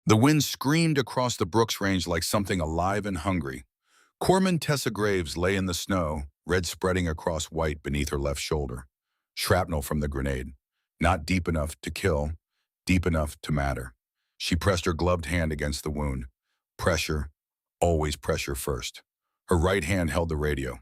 The wind screamed across the Brooks Range like something alive and hungry. Corpsman Tessa Graves lay in the snow, red spreading across white beneath her left shoulder. Shrapnel from the grenade. Not deep enough to kill, deep enough to matter. She pressed her gloved hand against the wound. Pressure, always pressure first. Her right hand held the radio.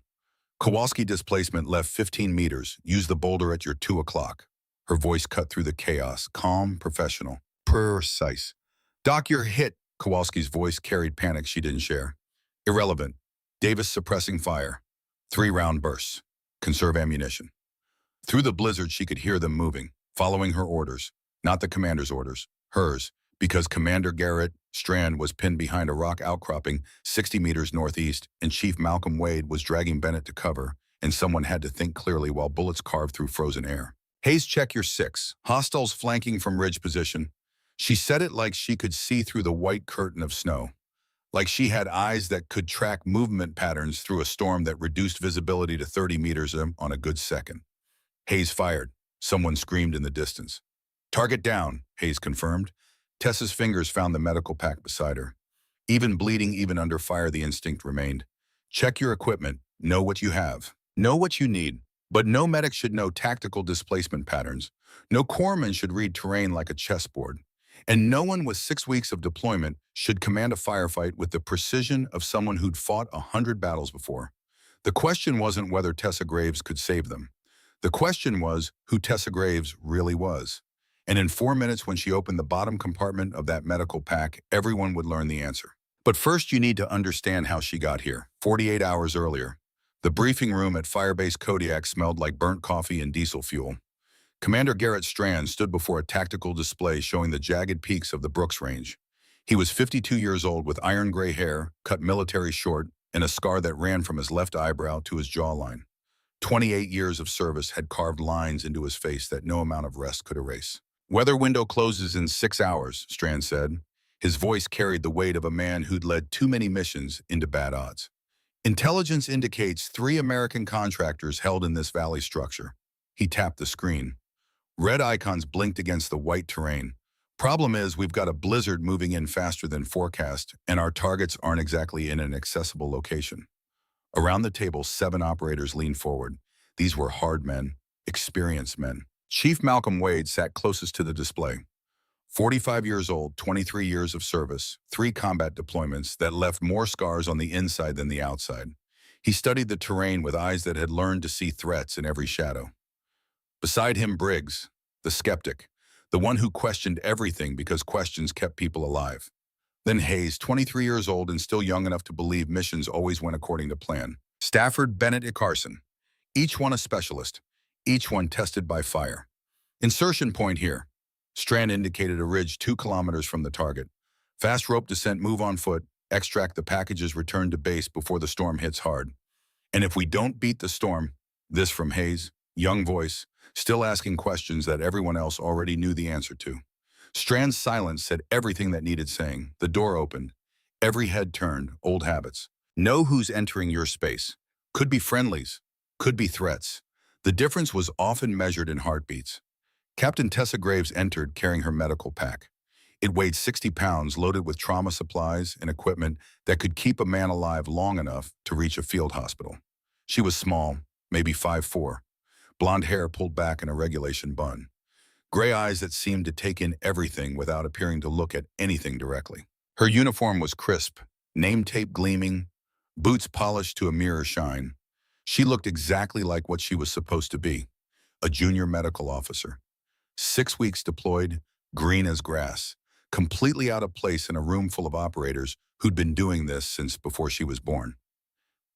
Kowalski displacement left 15 meters. Use the boulder at your 2 o'clock. Her voice cut through the chaos, calm, professional, precise. Doc, you're hit. Kowalski's voice carried panic she didn't share. Irrelevant. Davis suppressing fire. 3-round bursts. Conserve ammunition. Through the blizzard, she could hear them moving, following her orders. Not the commander's orders, hers, because Commander Garrett Strand was pinned behind a rock outcropping 60 meters northeast, and Chief Malcolm Wade was dragging Bennett to cover, and someone had to think clearly while bullets carved through frozen air. Hayes, check your 6. Hostiles flanking from ridge position. She said it like she could see through the white curtain of snow, like she had eyes that could track movement patterns through a storm that reduced visibility to 30 meters on a good second. Hayes fired. Someone screamed in the distance. Target down, Hayes confirmed. Tessa's fingers found the medical pack beside her. Even bleeding, even under fire, the instinct remained. Check your equipment. Know what you have. Know what you need. But no medic should know tactical displacement patterns. No corpsman should read terrain like a chessboard. And no one with 6 weeks of deployment should command a firefight with the precision of someone who'd fought 100 battles before. The question wasn't whether Tessa Graves could save them. The question was who Tessa Graves really was. And in 4 minutes, when she opened the bottom compartment of that medical pack, everyone would learn the answer. But first, you need to understand how she got here. 48 hours earlier, the briefing room at Firebase Kodiak smelled like burnt coffee and diesel fuel. Commander Garrett Strand stood before a tactical display showing the jagged peaks of the Brooks Range. He was 52 years old with iron gray hair, cut military short, and a scar that ran from his left eyebrow to his jawline. 28 years of service had carved lines into his face that no amount of rest could erase. Weather window closes in 6 hours, Strand said. His voice carried the weight of a man who'd led too many missions into bad odds. Intelligence indicates 3 American contractors held in this valley structure. He tapped the screen. Red icons blinked against the white terrain. Problem is, we've got a blizzard moving in faster than forecast, and our targets aren't exactly in an accessible location. Around the table, 7 operators leaned forward. These were hard men, experienced men. Chief Malcolm Wade sat closest to the display. 45 years old, 23 years of service, 3 combat deployments that left more scars on the inside than the outside. He studied the terrain with eyes that had learned to see threats in every shadow. Beside him, Briggs, the skeptic, the one who questioned everything because questions kept people alive. Then Hayes, 23 years old and still young enough to believe missions always went according to plan. Stafford, Bennett, and Carson, each one a specialist, each one tested by fire. Insertion point here. Strand indicated a ridge 2 kilometers from the target. Fast rope descent, move on foot, extract the packages, return to base before the storm hits hard. And if we don't beat the storm, this from Hayes, young voice, still asking questions that everyone else already knew the answer to. Strand's silence said everything that needed saying. The door opened. Every head turned, old habits. Know who's entering your space. Could be friendlies, could be threats. The difference was often measured in heartbeats. Captain Tessa Graves entered carrying her medical pack. It weighed 60 pounds, loaded with trauma supplies and equipment that could keep a man alive long enough to reach a field hospital. She was small, maybe 5'4", blonde hair pulled back in a regulation bun, gray eyes that seemed to take in everything without appearing to look at anything directly. Her uniform was crisp, name tape gleaming, boots polished to a mirror shine. She looked exactly like what she was supposed to be, a junior medical officer. 6 weeks deployed, green as grass, completely out of place in a room full of operators who'd been doing this since before she was born.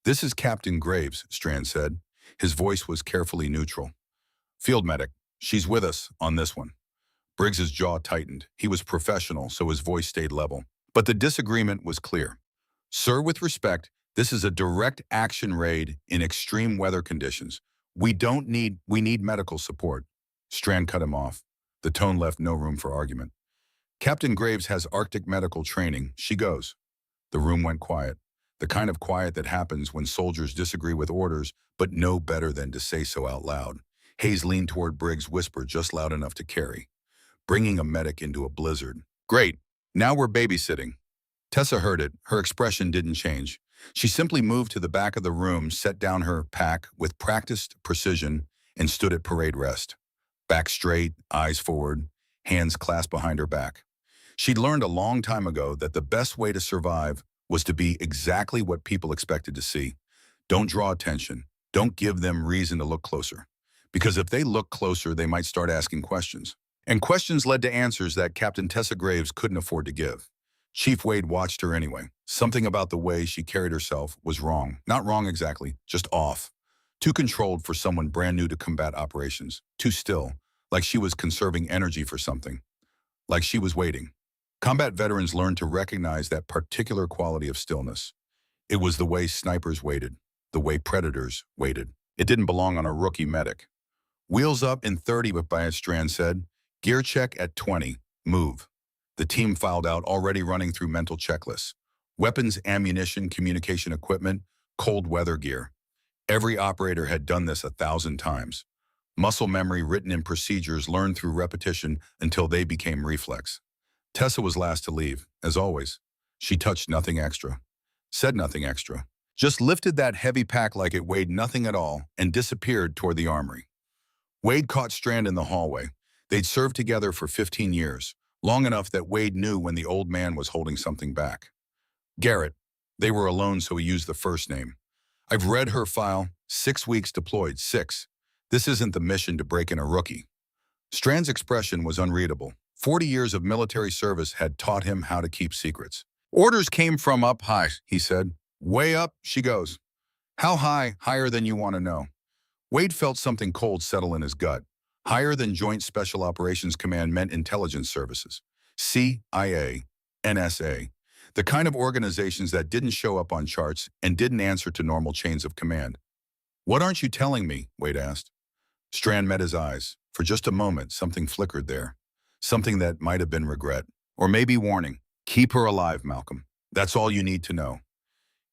This is Captain Graves, Strand said. His voice was carefully neutral. Field medic, she's with us on this one. Briggs's jaw tightened. He was professional, so his voice stayed level. But the disagreement was clear. Sir, with respect, this is a direct action raid in extreme weather conditions. We need medical support. Strand cut him off. The tone left no room for argument. Captain Graves has Arctic medical training. She goes. The room went quiet. The kind of quiet that happens when soldiers disagree with orders, but know better than to say so out loud. Hayes leaned toward Briggs, whispered just loud enough to carry. Bringing a medic into a blizzard. Great. Now we're babysitting. Tessa heard it. Her expression didn't change. She simply moved to the back of the room, set down her pack with practiced precision, and stood at parade rest. Back straight, eyes forward, hands clasped behind her back. She'd learned a long time ago that the best way to survive was to be exactly what people expected to see. Don't draw attention. Don't give them reason to look closer. Because if they look closer, they might start asking questions. And questions led to answers that Captain Tessa Graves couldn't afford to give. Chief Wade watched her anyway. Something about the way she carried herself was wrong. Not wrong exactly, just off. Too controlled for someone brand new to combat operations. Too still, like she was conserving energy for something. Like she was waiting. Combat veterans learned to recognize that particular quality of stillness. It was the way snipers waited, the way predators waited. It didn't belong on a rookie medic. Wheels up in 30, but by Strand said, gear check at 20, move. The team filed out, already running through mental checklists. Weapons, ammunition, communication equipment, cold weather gear. Every operator had done this 1,000 times. Muscle memory written in procedures learned through repetition until they became reflex. Tessa was last to leave, as always. She touched nothing extra, said nothing extra, just lifted that heavy pack like it weighed nothing at all and disappeared toward the armory. Wade caught Strand in the hallway. They'd served together for 15 years, long enough that Wade knew when the old man was holding something back. Garrett. They were alone, so he used the first name. I've read her file. 6 weeks deployed, 6. This isn't the mission to break in a rookie. Strand's expression was unreadable. 40 years of military service had taught him how to keep secrets. Orders came from up high, he said. Way up, she goes. How high? Higher than you want to know. Wade felt something cold settle in his gut. Higher than Joint Special Operations Command meant intelligence services. CIA, NSA. The kind of organizations that didn't show up on charts and didn't answer to normal chains of command. What aren't you telling me? Wade asked. Strand met his eyes. For just a moment, something flickered there. Something that might have been regret. Or maybe warning. Keep her alive, Malcolm. That's all you need to know.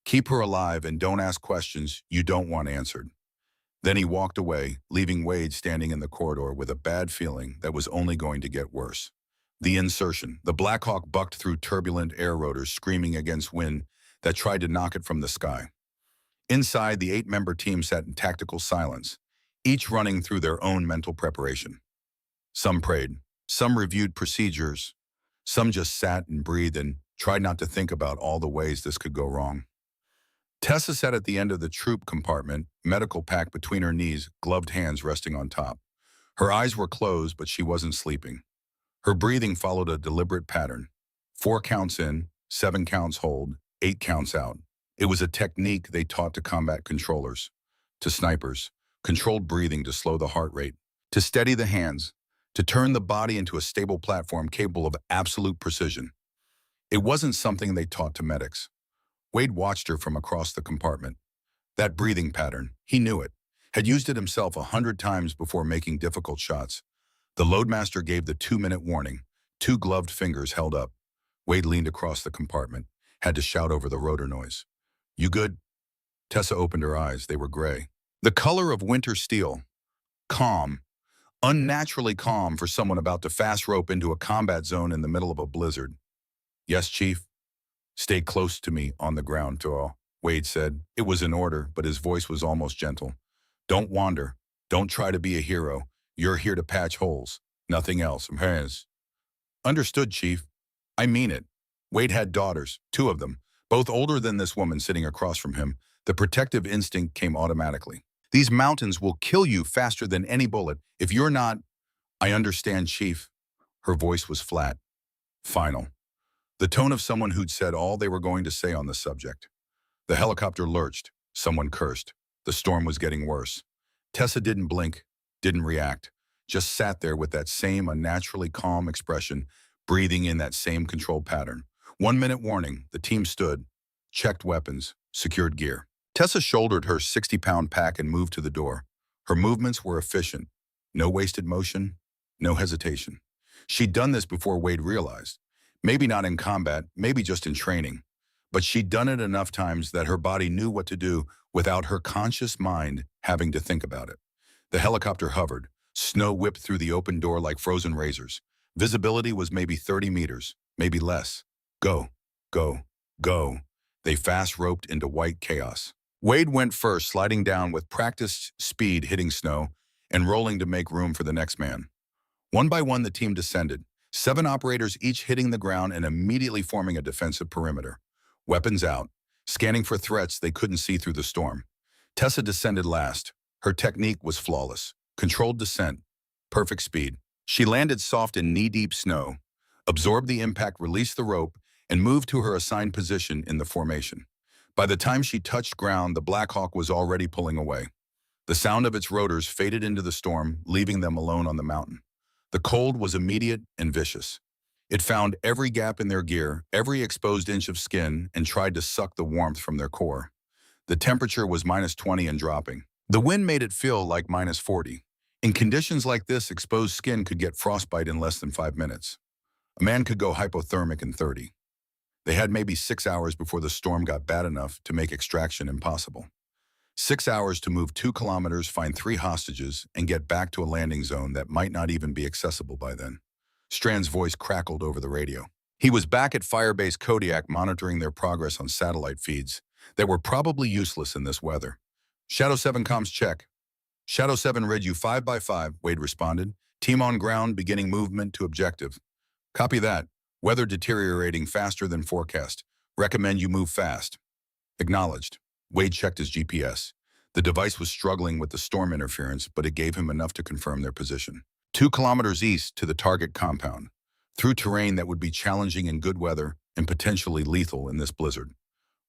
Keep her alive and don't ask questions you don't want answered. Then he walked away, leaving Wade standing in the corridor with a bad feeling that was only going to get worse. The insertion. The Black Hawk bucked through turbulent air rotors, screaming against wind that tried to knock it from the sky. Inside, the 8-member team sat in tactical silence, each running through their own mental preparation. Some prayed, some reviewed procedures, some just sat and breathed and tried not to think about all the ways this could go wrong. Tessa sat at the end of the troop compartment, medical pack between her knees, gloved hands resting on top. Her eyes were closed, but she wasn't sleeping. Her breathing followed a deliberate pattern. 4 counts in, 7 counts hold, 8 counts out. It was a technique they taught to combat controllers, to snipers, controlled breathing to slow the heart rate, to steady the hands, to turn the body into a stable platform capable of absolute precision. It wasn't something they taught to medics. Wade watched her from across the compartment. That breathing pattern, he knew it, had used it himself 100 times before making difficult shots. The loadmaster gave the 2-minute warning. 2 gloved fingers held up. Wade leaned across the compartment, had to shout over the rotor noise. You good? Tessa opened her eyes. They were gray. The color of winter steel. Calm. Unnaturally calm for someone about to fast rope into a combat zone in the middle of a blizzard. Yes, Chief. Stay close to me on the ground, Toro, Wade said. It was an order, but his voice was almost gentle. Don't wander. Don't try to be a hero. You're here to patch holes. Nothing else. Understood, Chief. I mean it. Wade had daughters, 2 of them, both older than this woman sitting across from him. The protective instinct came automatically. These mountains will kill you faster than any bullet. If you're not... I understand, Chief. Her voice was flat, final. The tone of someone who'd said all they were going to say on the subject. The helicopter lurched. Someone cursed. The storm was getting worse. Tessa didn't blink, didn't react, just sat there with that same unnaturally calm expression, breathing in that same control pattern. 1-minute warning. The team stood, checked weapons, secured gear. Tessa shouldered her 60-pound pack and moved to the door. Her movements were efficient. No wasted motion, no hesitation. She'd done this before Wade realized. Maybe not in combat, maybe just in training. But she'd done it enough times that her body knew what to do without her conscious mind having to think about it. The helicopter hovered. Snow whipped through the open door like frozen razors. Visibility was maybe 30 meters. maybe less. Go, go, go. They fast roped into white chaos. Wade went first, sliding down with practiced speed, hitting snow and rolling to make room for the next man. One by one, the team descended, 7 operators each hitting the ground and immediately forming a defensive perimeter. Weapons out, scanning for threats they couldn't see through the storm. Tessa descended last. Her technique was flawless. Controlled descent, perfect speed. She landed soft in knee-deep snow, absorbed the impact, released the rope, and moved to her assigned position in the formation. By the time she touched ground, the Black Hawk was already pulling away. The sound of its rotors faded into the storm, leaving them alone on the mountain. The cold was immediate and vicious. It found every gap in their gear, every exposed inch of skin, and tried to suck the warmth from their core. The temperature was -20 and dropping. The wind made it feel like -40. In conditions like this, exposed skin could get frostbite in less than 5 minutes. A man could go hypothermic in 30. They had maybe 6 hours before the storm got bad enough to make extraction impossible. 6 hours to move 2 kilometers, find 3 hostages, and get back to a landing zone that might not even be accessible by then. Strand's voice crackled over the radio. He was back at Firebase Kodiak monitoring their progress on satellite feeds that were probably useless in this weather. Shadow 7 comms check. Shadow 7 read you 5 by 5, Wade responded. Team on ground, beginning movement to objective. Copy that. Weather deteriorating faster than forecast. Recommend you move fast. Acknowledged. Wade checked his GPS. The device was struggling with the storm interference, but it gave him enough to confirm their position. 2 kilometers east to the target compound, through terrain that would be challenging in good weather and potentially lethal in this blizzard.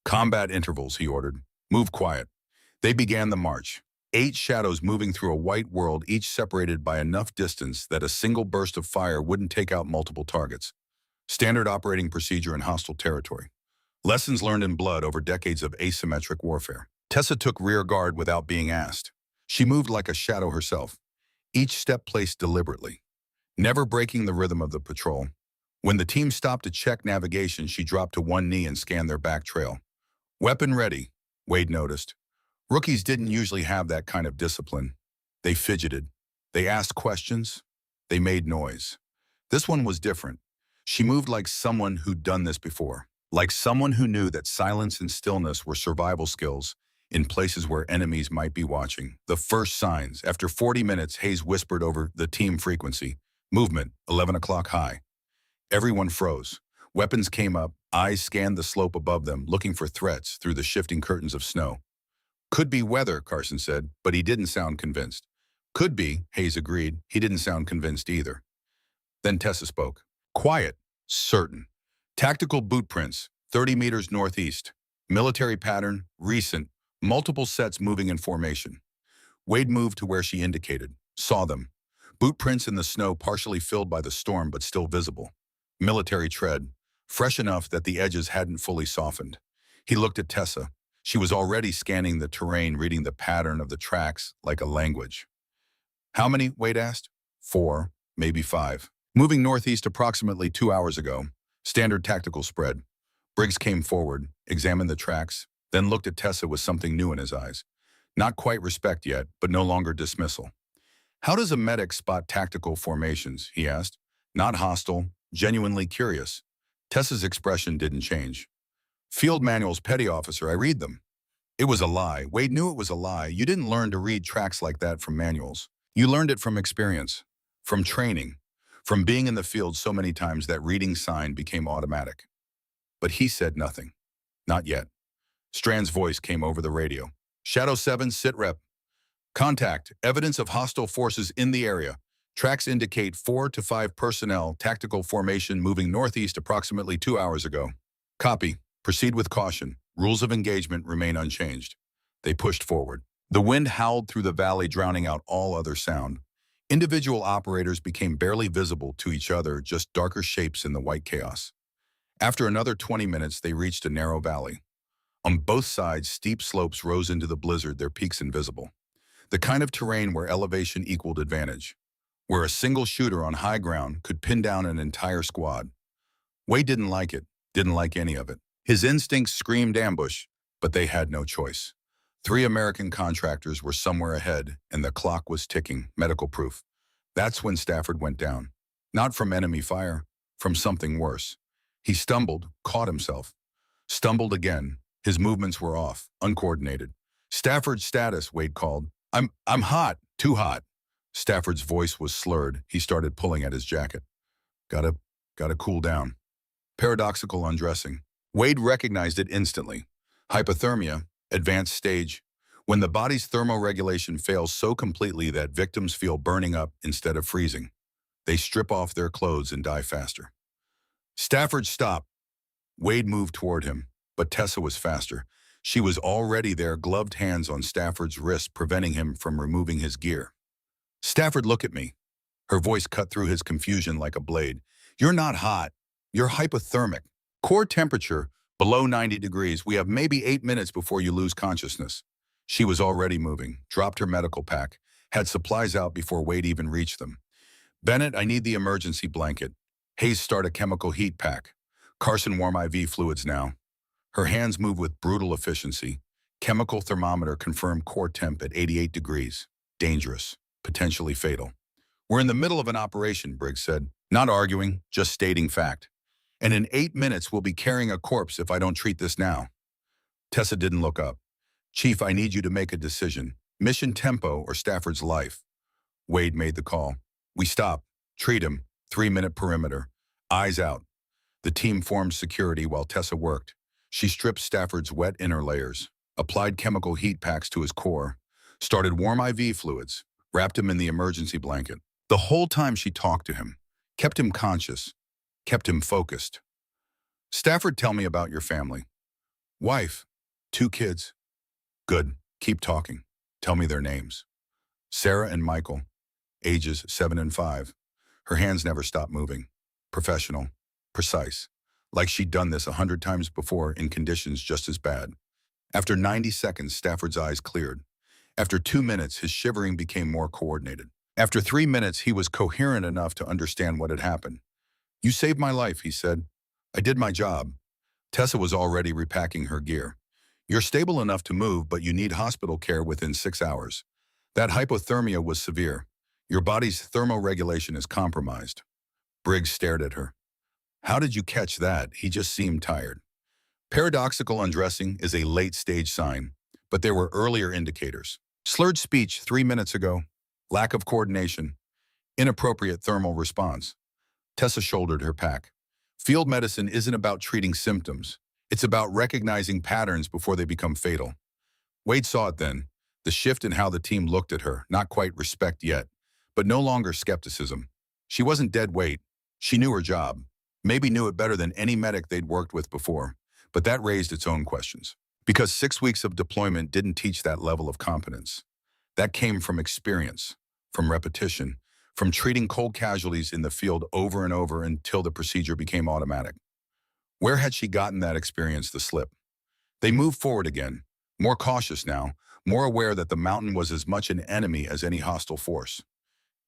Combat intervals, he ordered. Move quiet. They began the march. 8 shadows moving through a white world, each separated by enough distance that a single burst of fire wouldn't take out multiple targets. Standard operating procedure in hostile territory. Lessons learned in blood over decades of asymmetric warfare. Tessa took rear guard without being asked. She moved like a shadow herself, each step placed deliberately, never breaking the rhythm of the patrol. When the team stopped to check navigation, she dropped to one knee and scanned their back trail. Weapon ready, Wade noticed. Rookies didn't usually have that kind of discipline. They fidgeted. They asked questions. They made noise. This one was different. She moved like someone who'd done this before, like someone who knew that silence and stillness were survival skills in places where enemies might be watching. The first signs. After 40 minutes, Hayes whispered over the team frequency. Movement, 11 o'clock high. Everyone froze. Weapons came up. Eyes scanned the slope above them, looking for threats through the shifting curtains of snow. Could be weather, Carson said, but he didn't sound convinced. Could be, Hayes agreed. He didn't sound convinced either. Then Tessa spoke. Quiet, certain. Tactical boot prints, 30 meters northeast. Military pattern, recent. Multiple sets moving in formation. Wade moved to where she indicated. Saw them. Boot prints in the snow partially filled by the storm but still visible. Military tread, fresh enough that the edges hadn't fully softened. He looked at Tessa. She was already scanning the terrain, reading the pattern of the tracks like a language. How many? Wade asked. 4, maybe 5. Moving northeast approximately 2 hours ago. Standard tactical spread. Briggs came forward, examined the tracks, then looked at Tessa with something new in his eyes. Not quite respect yet, but no longer dismissal. How does a medic spot tactical formations? He asked. Not hostile, genuinely curious. Tessa's expression didn't change. Field manuals, petty officer, I read them. It was a lie. Wade knew it was a lie. You didn't learn to read tracks like that from manuals. You learned it from experience, from training, from being in the field so many times that reading sign became automatic. But he said nothing. Not yet. Strand's voice came over the radio. Shadow 7, sit rep. Contact. Evidence of hostile forces in the area. Tracks indicate 4 to 5 personnel, tactical formation moving northeast approximately 2 hours ago. Copy. Proceed with caution. Rules of engagement remain unchanged. They pushed forward. The wind howled through the valley, drowning out all other sound. Individual operators became barely visible to each other, just darker shapes in the white chaos. After another 20 minutes, they reached a narrow valley. On both sides, steep slopes rose into the blizzard, their peaks invisible. The kind of terrain where elevation equaled advantage, where a single shooter on high ground could pin down an entire squad. Wade didn't like it, didn't like any of it. His instincts screamed ambush, but they had no choice. 3 American contractors were somewhere ahead, and the clock was ticking, medical proof. That's when Stafford went down. Not from enemy fire, from something worse. He stumbled, caught himself. Stumbled again. His movements were off, uncoordinated. Stafford's status, Wade called. I'm hot, too hot. Stafford's voice was slurred. He started pulling at his jacket. Gotta, gotta cool down. Paradoxical undressing. Wade recognized it instantly. Hypothermia, advanced stage, when the body's thermoregulation fails so completely that victims feel burning up instead of freezing. They strip off their clothes and die faster. Stafford stopped. Wade moved toward him, but Tessa was faster. She was already there, gloved hands on Stafford's wrist, preventing him from removing his gear. Stafford, look at me. Her voice cut through his confusion like a blade. You're not hot. You're hypothermic. Core temperature, below 90 degrees. We have maybe 8 minutes before you lose consciousness. She was already moving, dropped her medical pack, had supplies out before Wade even reached them. Bennett, I need the emergency blanket. Hayes, start a chemical heat pack. Carson, warm IV fluids now. Her hands moved with brutal efficiency. Chemical thermometer confirmed core temp at 88 degrees. Dangerous, potentially fatal. We're in the middle of an operation, Briggs said. Not arguing, just stating fact. And in 8 minutes, we'll be carrying a corpse if I don't treat this now. Tessa didn't look up. Chief, I need you to make a decision. Mission tempo or Stafford's life. Wade made the call. We stop. Treat him. 3-minute perimeter. Eyes out. The team formed security while Tessa worked. She stripped Stafford's wet inner layers, applied chemical heat packs to his core, started warm IV fluids, wrapped him in the emergency blanket. The whole time she talked to him, kept him conscious, kept him focused. Stafford, tell me about your family. Wife, 2 kids. Good. Keep talking. Tell me their names. Sarah and Michael, ages 7 and 5. Her hands never stopped moving. Professional, precise, like she'd done this 100 times before in conditions just as bad. After 90 seconds, Stafford's eyes cleared. After 2 minutes, his shivering became more coordinated. After 3 minutes, he was coherent enough to understand what had happened. You saved my life, he said. I did my job. Tessa was already repacking her gear. You're stable enough to move, but you need hospital care within 6 hours. That hypothermia was severe. Your body's thermoregulation is compromised. Briggs stared at her. How did you catch that? He just seemed tired. Paradoxical undressing is a late-stage sign, but there were earlier indicators. Slurred speech 3 minutes ago. Lack of coordination. Inappropriate thermal response. Tessa shouldered her pack. Field medicine isn't about treating symptoms. It's about recognizing patterns before they become fatal. Wade saw it then. The shift in how the team looked at her, not quite respect yet, but no longer skepticism. She wasn't dead weight. She knew her job. Maybe knew it better than any medic they'd worked with before, but that raised its own questions. Because 6 weeks of deployment didn't teach that level of competence. That came from experience, from repetition, from treating cold casualties in the field over and over until the procedure became automatic. Where had she gotten that experience to slip? They moved forward again, more cautious now, more aware that the mountain was as much an enemy as any hostile force.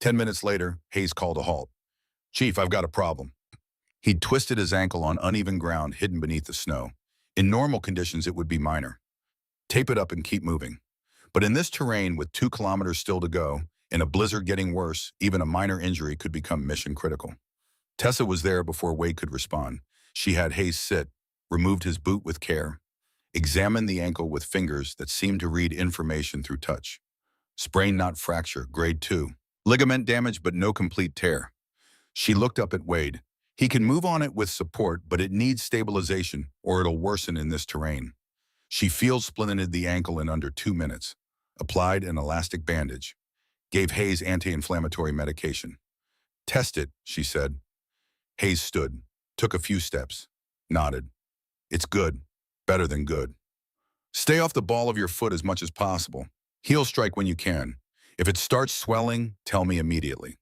10 minutes later, Hayes called a halt. Chief, I've got a problem. He'd twisted his ankle on uneven ground hidden beneath the snow. In normal conditions, it would be minor. Tape it up and keep moving. But in this terrain, with 2 kilometers still to go, in a blizzard getting worse, even a minor injury could become mission critical. Tessa was there before Wade could respond. She had Hayes sit, removed his boot with care, examined the ankle with fingers that seemed to read information through touch. Sprain, not fracture, grade 2. Ligament damage, but no complete tear. She looked up at Wade. He can move on it with support, but it needs stabilization or it'll worsen in this terrain. She field splinted the ankle in under 2 minutes, applied an elastic bandage, gave Hayes anti-inflammatory medication. Test it, she said. Hayes stood, took a few steps, nodded. It's good, better than good. Stay off the ball of your foot as much as possible. Heel strike when you can. If it starts swelling, tell me immediately.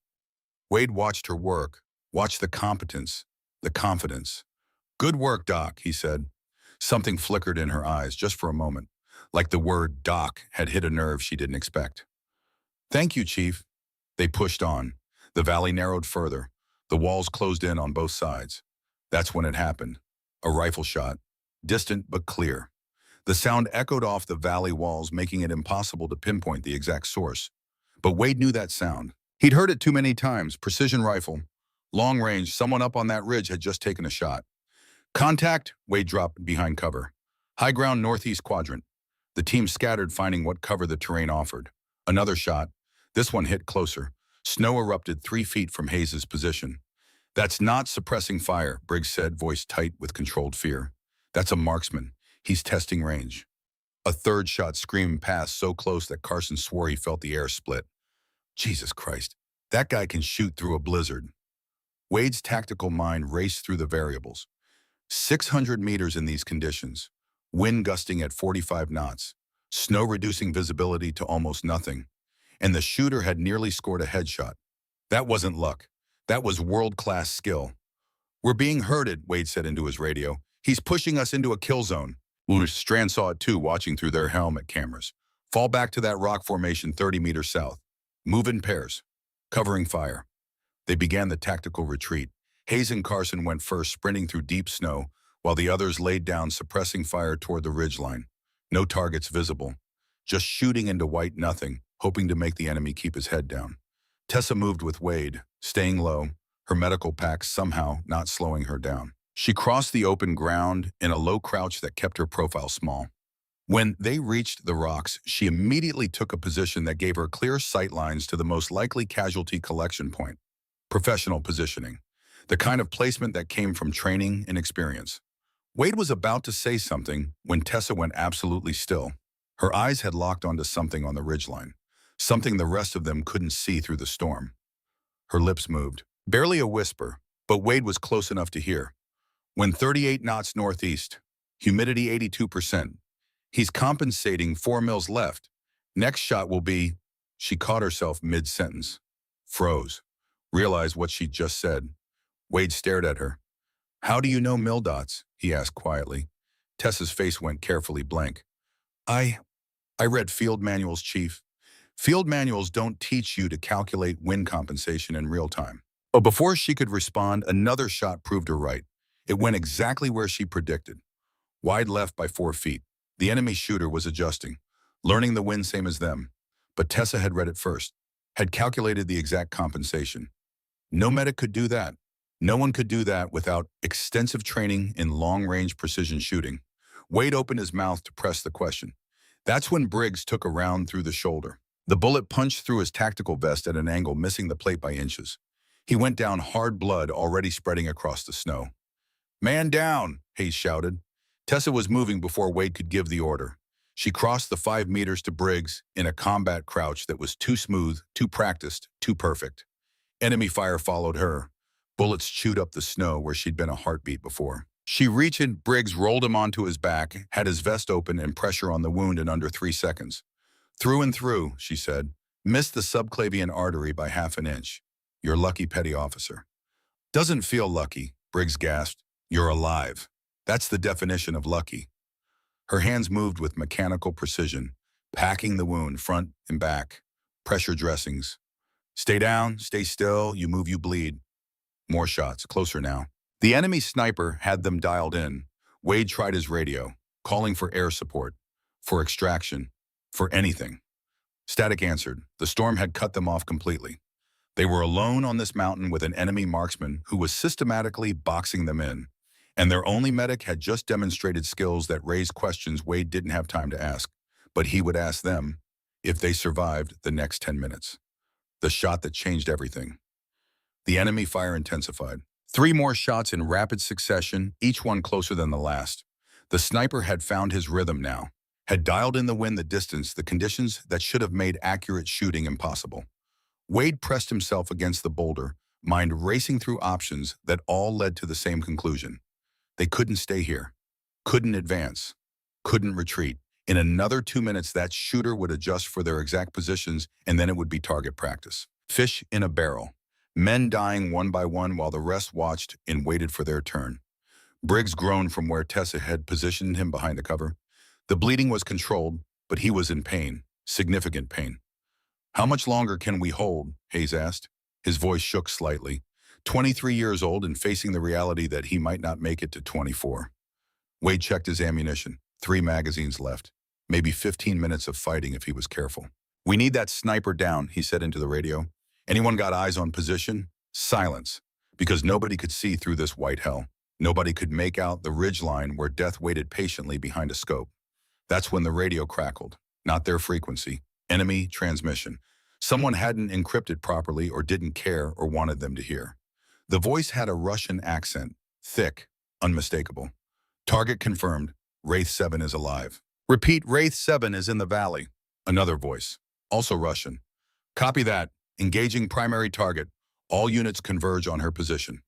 Wade watched her work, watched the competence, the confidence. Good work, Doc, he said. Something flickered in her eyes just for a moment, like the word Doc had hit a nerve she didn't expect. Thank you, Chief. They pushed on. The valley narrowed further. The walls closed in on both sides. That's when it happened. A rifle shot, distant but clear. The sound echoed off the valley walls, making it impossible to pinpoint the exact source. But Wade knew that sound. He'd heard it too many times. Precision rifle. Long range, someone up on that ridge had just taken a shot. Contact, Wade dropped behind cover. High ground northeast quadrant. The team scattered, finding what cover the terrain offered. Another shot. This one hit closer. Snow erupted 3 feet from Hayes's position. That's not suppressing fire, Briggs said, voice tight with controlled fear. That's a marksman. He's testing range. A third shot screamed past so close that Carson swore he felt the air split. Jesus Christ, that guy can shoot through a blizzard. Wade's tactical mind raced through the variables. 600 meters in these conditions, wind gusting at 45 knots, snow reducing visibility to almost nothing, and the shooter had nearly scored a headshot. That wasn't luck. That was world-class skill. We're being herded, Wade said into his radio. He's pushing us into a kill zone. Strand saw it too, watching through their helmet cameras. Fall back to that rock formation 30 meters south. Move in pairs, covering fire. They began the tactical retreat. Hayes and Carson went first, sprinting through deep snow, while the others laid down, suppressing fire toward the ridgeline. No targets visible, just shooting into white nothing, hoping to make the enemy keep his head down. Tessa moved with Wade, staying low, her medical pack somehow not slowing her down. She crossed the open ground in a low crouch that kept her profile small. When they reached the rocks, she immediately took a position that gave her clear sight lines to the most likely casualty collection point. Professional positioning, the kind of placement that came from training and experience. Wade was about to say something when Tessa went absolutely still. Her eyes had locked onto something on the ridgeline, something the rest of them couldn't see through the storm. Her lips moved, barely a whisper, but Wade was close enough to hear. When 38 knots northeast, humidity 82%. He's compensating 4 mils left. Next shot will be... She caught herself mid-sentence. Froze. Realized what she'd just said. Wade stared at her. How do you know mil dots? He asked quietly. Tessa's face went carefully blank. I read field manuals, Chief. Field manuals don't teach you to calculate wind compensation in real time. But before she could respond, another shot proved her right. It went exactly where she predicted. Wide left by 4 feet. The enemy shooter was adjusting, learning the wind same as them. But Tessa had read it first, had calculated the exact compensation. No medic could do that. No one could do that without extensive training in long-range precision shooting. Wade opened his mouth to press the question. That's when Briggs took a round through the shoulder. The bullet punched through his tactical vest at an angle, missing the plate by inches. He went down, hard blood already spreading across the snow. Man down, Hayes shouted. Tessa was moving before Wade could give the order. She crossed the 5 meters to Briggs in a combat crouch that was too smooth, too practiced, too perfect. Enemy fire followed her. Bullets chewed up the snow where she'd been a heartbeat before. She reached in, Briggs rolled him onto his back, had his vest open and pressure on the wound in under 3 seconds. Through and through, she said. Missed the subclavian artery by half an inch. You're lucky, petty officer. Doesn't feel lucky, Briggs gasped. You're alive. That's the definition of lucky. Her hands moved with mechanical precision, packing the wound front and back. Pressure dressings. Stay down, stay still, you move, you bleed. More shots, closer now. The enemy sniper had them dialed in. Wade tried his radio, calling for air support, for extraction, for anything. Static answered. The storm had cut them off completely. They were alone on this mountain with an enemy marksman who was systematically boxing them in. And their only medic had just demonstrated skills that raised questions Wade didn't have time to ask, but he would ask them if they survived the next 10 minutes. The shot that changed everything. The enemy fire intensified. 3 more shots in rapid succession, each one closer than the last. The sniper had found his rhythm now, had dialed in the wind, the distance, the conditions that should have made accurate shooting impossible. Wade pressed himself against the boulder, mind racing through options that all led to the same conclusion. They couldn't stay here, couldn't advance, couldn't retreat. In another 2 minutes, that shooter would adjust for their exact positions, and then it would be target practice. Fish in a barrel. Men dying one by one while the rest watched and waited for their turn. Briggs groaned from where Tessa had positioned him behind the cover. The bleeding was controlled, but he was in pain, significant pain. How much longer can we hold? Hayes asked. His voice shook slightly. 23 years old and facing the reality that he might not make it to 24. Wade checked his ammunition. 3 magazines left. Maybe 15 minutes of fighting if he was careful. We need that sniper down, he said into the radio. Anyone got eyes on position? Silence, because nobody could see through this white hell. Nobody could make out the ridgeline where death waited patiently behind a scope. That's when the radio crackled. Not their frequency. Enemy transmission. Someone hadn't encrypted properly or didn't care or wanted them to hear. The voice had a Russian accent. Thick. Unmistakable. Target confirmed. Wraith 7 is alive. Repeat, Wraith 7 is in the valley. Another voice. Also Russian. Copy that. Engaging primary target. All units converge on her position.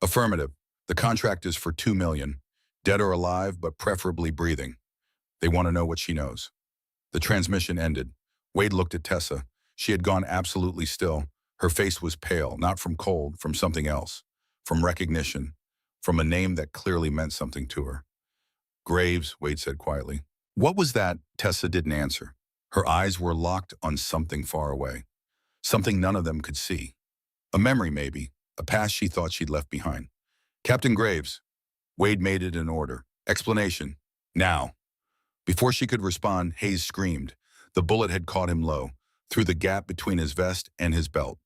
Affirmative. The contract is for 2 million. Dead or alive, but preferably breathing. They want to know what she knows. The transmission ended. Wade looked at Tessa. She had gone absolutely still. Her face was pale, not from cold, from something else. From recognition. From a name that clearly meant something to her. Graves, Wade said quietly. What was that? Tessa didn't answer. Her eyes were locked on something far away. Something none of them could see. A memory, maybe. A past she thought she'd left behind. Captain Graves. Wade made it an order. Explanation. Now. Before she could respond, Hayes screamed. The bullet had caught him low, through the gap between his vest and his belt,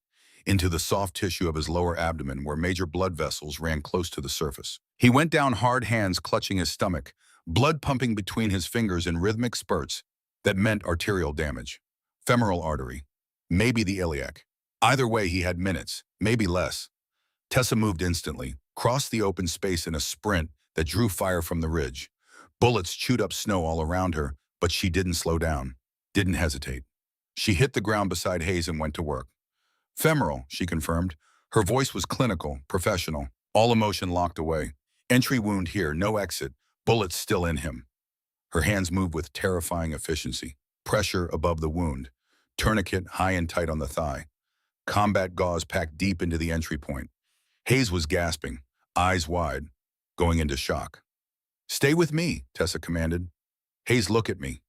into the soft tissue of his lower abdomen where major blood vessels ran close to the surface. He went down, hard hands clutching his stomach, blood pumping between his fingers in rhythmic spurts that meant arterial damage. Femoral artery. Maybe the iliac. Either way, he had minutes, maybe less. Tessa moved instantly, crossed the open space in a sprint that drew fire from the ridge. Bullets chewed up snow all around her, but she didn't slow down, didn't hesitate. She hit the ground beside Hayes and went to work. Femoral, she confirmed. Her voice was clinical, professional, all emotion locked away. Entry wound here, no exit, bullets still in him. Her hands moved with terrifying efficiency. Pressure above the wound. Tourniquet high and tight on the thigh. Combat gauze packed deep into the entry point. Hayes was gasping, eyes wide, going into shock. Stay with me, Tessa commanded. Hayes, look at me.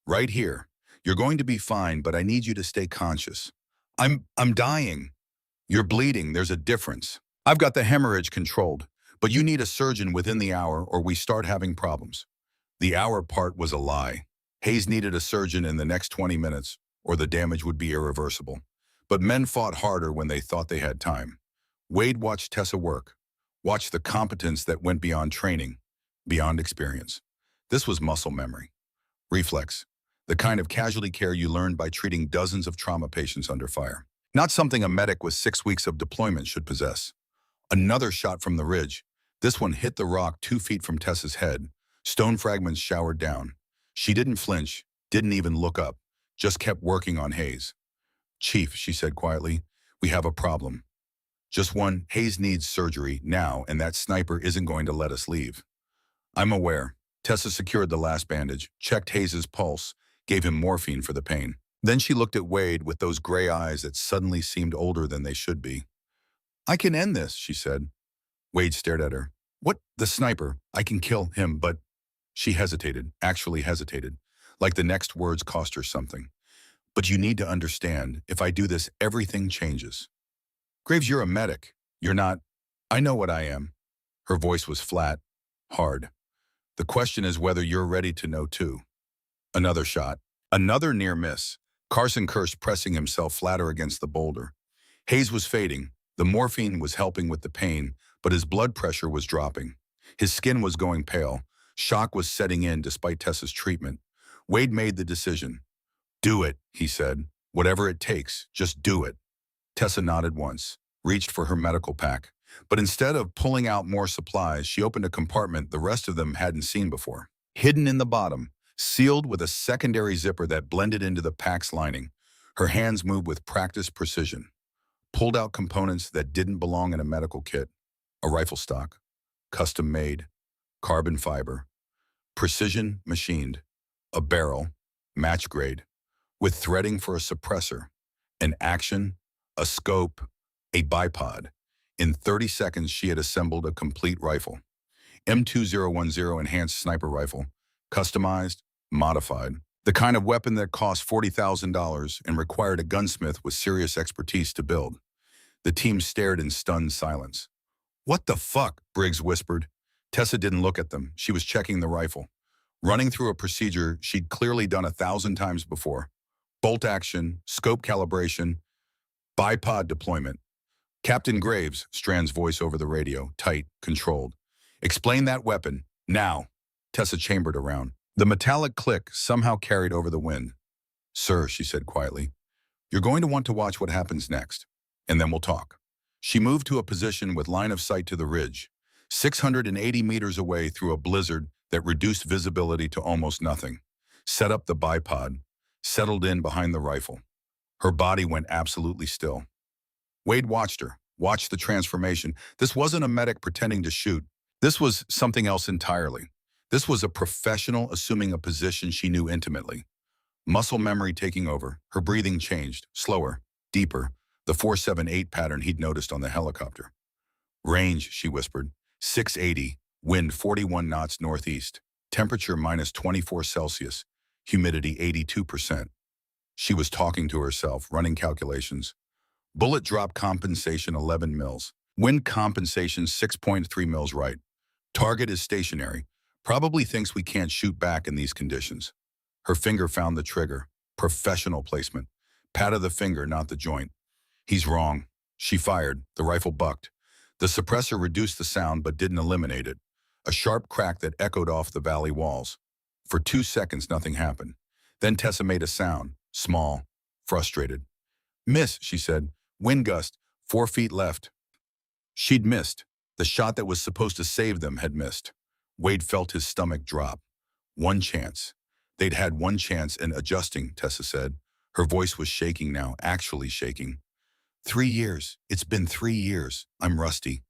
Right here. You're going to be fine, but I need you to stay conscious. I'm dying. You're bleeding, there's a difference. I've got the hemorrhage controlled, but you need a surgeon within the hour or we start having problems. The hour part was a lie. Hayes needed a surgeon in the next 20 minutes, or the damage would be irreversible. But men fought harder when they thought they had time. Wade watched Tessa work, watched the competence that went beyond training, beyond experience. This was muscle memory. Reflex. The kind of casualty care you learned by treating dozens of trauma patients under fire. Not something a medic with 6 weeks of deployment should possess. Another shot from the ridge. This one hit the rock 2 feet from Tessa's head. Stone fragments showered down. She didn't flinch, didn't even look up, just kept working on Hayes. Chief, she said quietly, we have a problem. Just one. Hayes needs surgery now, and that sniper isn't going to let us leave. I'm aware. Tessa secured the last bandage, checked Hayes's pulse, gave him morphine for the pain. Then she looked at Wade with those gray eyes that suddenly seemed older than they should be. I can end this, she said. Wade stared at her. What? The sniper. I can kill him, but... She hesitated, actually hesitated, like the next words cost her something. But you need to understand, if I do this, everything changes. Graves, you're a medic. You're not... I know what I am. Her voice was flat, hard. The question is whether you're ready to know too. Another shot. Another near miss. Carson cursed, pressing himself flatter against the boulder. Hayes was fading. The morphine was helping with the pain, but his blood pressure was dropping. His skin was going pale. Shock was setting in despite Tessa's treatment. Wade made the decision. Do it, he said. Whatever it takes, just do it. Tessa nodded once, reached for her medical pack. But instead of pulling out more supplies, she opened a compartment the rest of them hadn't seen before. Hidden in the bottom, sealed with a secondary zipper that blended into the pack's lining. Her hands moved with practiced precision. Pulled out components that didn't belong in a medical kit. A rifle stock, custom made, carbon fiber, precision machined, a barrel, match grade, with threading for a suppressor, an action, a scope, a bipod. In 30 seconds, she had assembled a complete rifle. M2010 enhanced sniper rifle, customized, modified. The kind of weapon that cost $40,000 and required a gunsmith with serious expertise to build. The team stared in stunned silence. What the fuck? Briggs whispered. Tessa didn't look at them. She was checking the rifle. Running through a procedure she'd clearly done 1,000 times before. Bolt action, scope calibration, bipod deployment. Captain Graves, Strand's voice over the radio, tight, controlled. Explain that weapon, now. Tessa chambered around. The metallic click somehow carried over the wind. Sir, she said quietly, you're going to want to watch what happens next, and then we'll talk. She moved to a position with line of sight to the ridge, 680 meters away through a blizzard that reduced visibility to almost nothing. Set up the bipod, settled in behind the rifle. Her body went absolutely still. Wade watched her, watched the transformation. This wasn't a medic pretending to shoot. This was something else entirely. This was a professional assuming a position she knew intimately. Muscle memory taking over, her breathing changed, slower, deeper, the 478 pattern he'd noticed on the helicopter. Range, she whispered, 680, wind 41 knots northeast, temperature minus 24 Celsius, humidity 82%. She was talking to herself, running calculations. Bullet drop compensation 11 mils, wind compensation 6.3 mils right. Target is stationary, probably thinks we can't shoot back in these conditions. Her finger found the trigger. Professional placement. Pat of the finger, not the joint. He's wrong. She fired. The rifle bucked. The suppressor reduced the sound but didn't eliminate it. A sharp crack that echoed off the valley walls. For 2 seconds, nothing happened. Then Tessa made a sound. Small. Frustrated. Miss, she said. Wind gust. 4 feet left. She'd missed. The shot that was supposed to save them had missed. Wade felt his stomach drop. One chance. They'd had one chance in adjusting, Tessa said. Her voice was shaking now, actually shaking. 3 years. It's been 3 years. I'm rusty.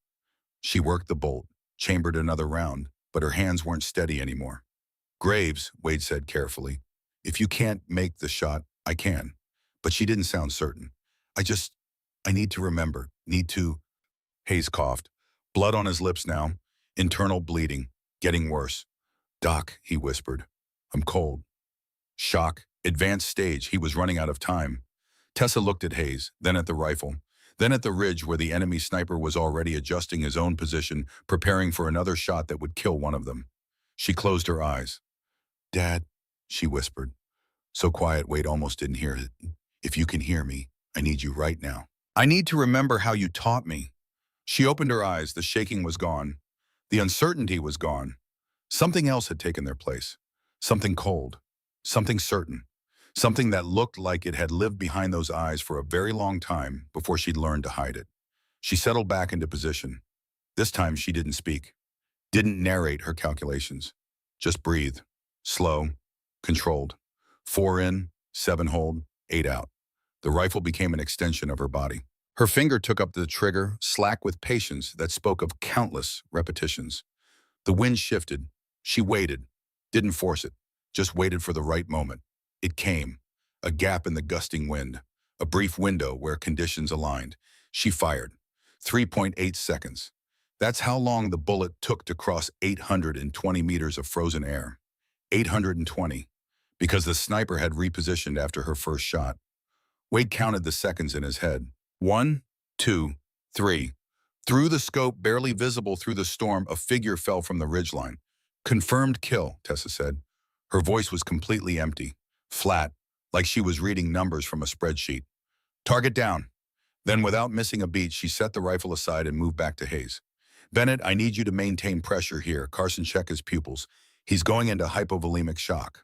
She worked the bolt, chambered another round, but her hands weren't steady anymore. Graves, Wade said carefully. If you can't make the shot, I can. But she didn't sound certain. I need to remember. Need to. Hayes coughed. Blood on his lips now. Internal bleeding. Getting worse. Doc, he whispered. I'm cold. Shock. Advanced stage. He was running out of time. Tessa looked at Hayes, then at the rifle, then at the ridge where the enemy sniper was already adjusting his own position, preparing for another shot that would kill one of them. She closed her eyes. Dad, she whispered. So quiet Wade almost didn't hear it. If you can hear me, I need you right now. I need to remember how you taught me. She opened her eyes. The shaking was gone. The uncertainty was gone. Something else had taken their place. Something cold. Something certain. Something that looked like it had lived behind those eyes for a very long time before she'd learned to hide it. She settled back into position. This time she didn't speak. Didn't narrate her calculations. Just breathe. Slow. Controlled. 4 in, 7 hold, 8 out. The rifle became an extension of her body. Her finger took up the trigger, slack with patience that spoke of countless repetitions. The wind shifted. She waited. Didn't force it. Just waited for the right moment. It came. A gap in the gusting wind. A brief window where conditions aligned. She fired. 3.8 seconds. That's how long the bullet took to cross 820 meters of frozen air. 820. Because the sniper had repositioned after her first shot. Wade counted the seconds in his head. 1, 2, 3. Through the scope, barely visible through the storm, a figure fell from the ridgeline. Confirmed kill, Tessa said. Her voice was completely empty, flat, like she was reading numbers from a spreadsheet. Target down. Then, without missing a beat, she set the rifle aside and moved back to Hayes. Bennett, I need you to maintain pressure here. Carson, check his pupils. He's going into hypovolemic shock.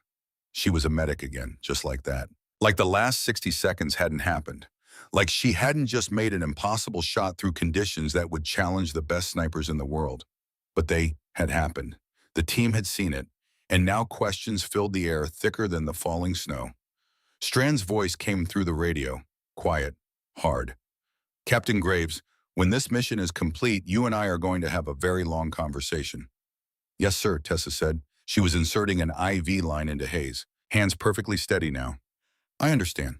She was a medic again, just like that. Like the last 60 seconds hadn't happened. Like she hadn't just made an impossible shot through conditions that would challenge the best snipers in the world. But they had happened. The team had seen it. And now questions filled the air thicker than the falling snow. Strand's voice came through the radio. Quiet. Hard. Captain Graves, when this mission is complete, you and I are going to have a very long conversation. Yes, sir, Tessa said. She was inserting an IV line into Hayes. Hands perfectly steady now. I understand.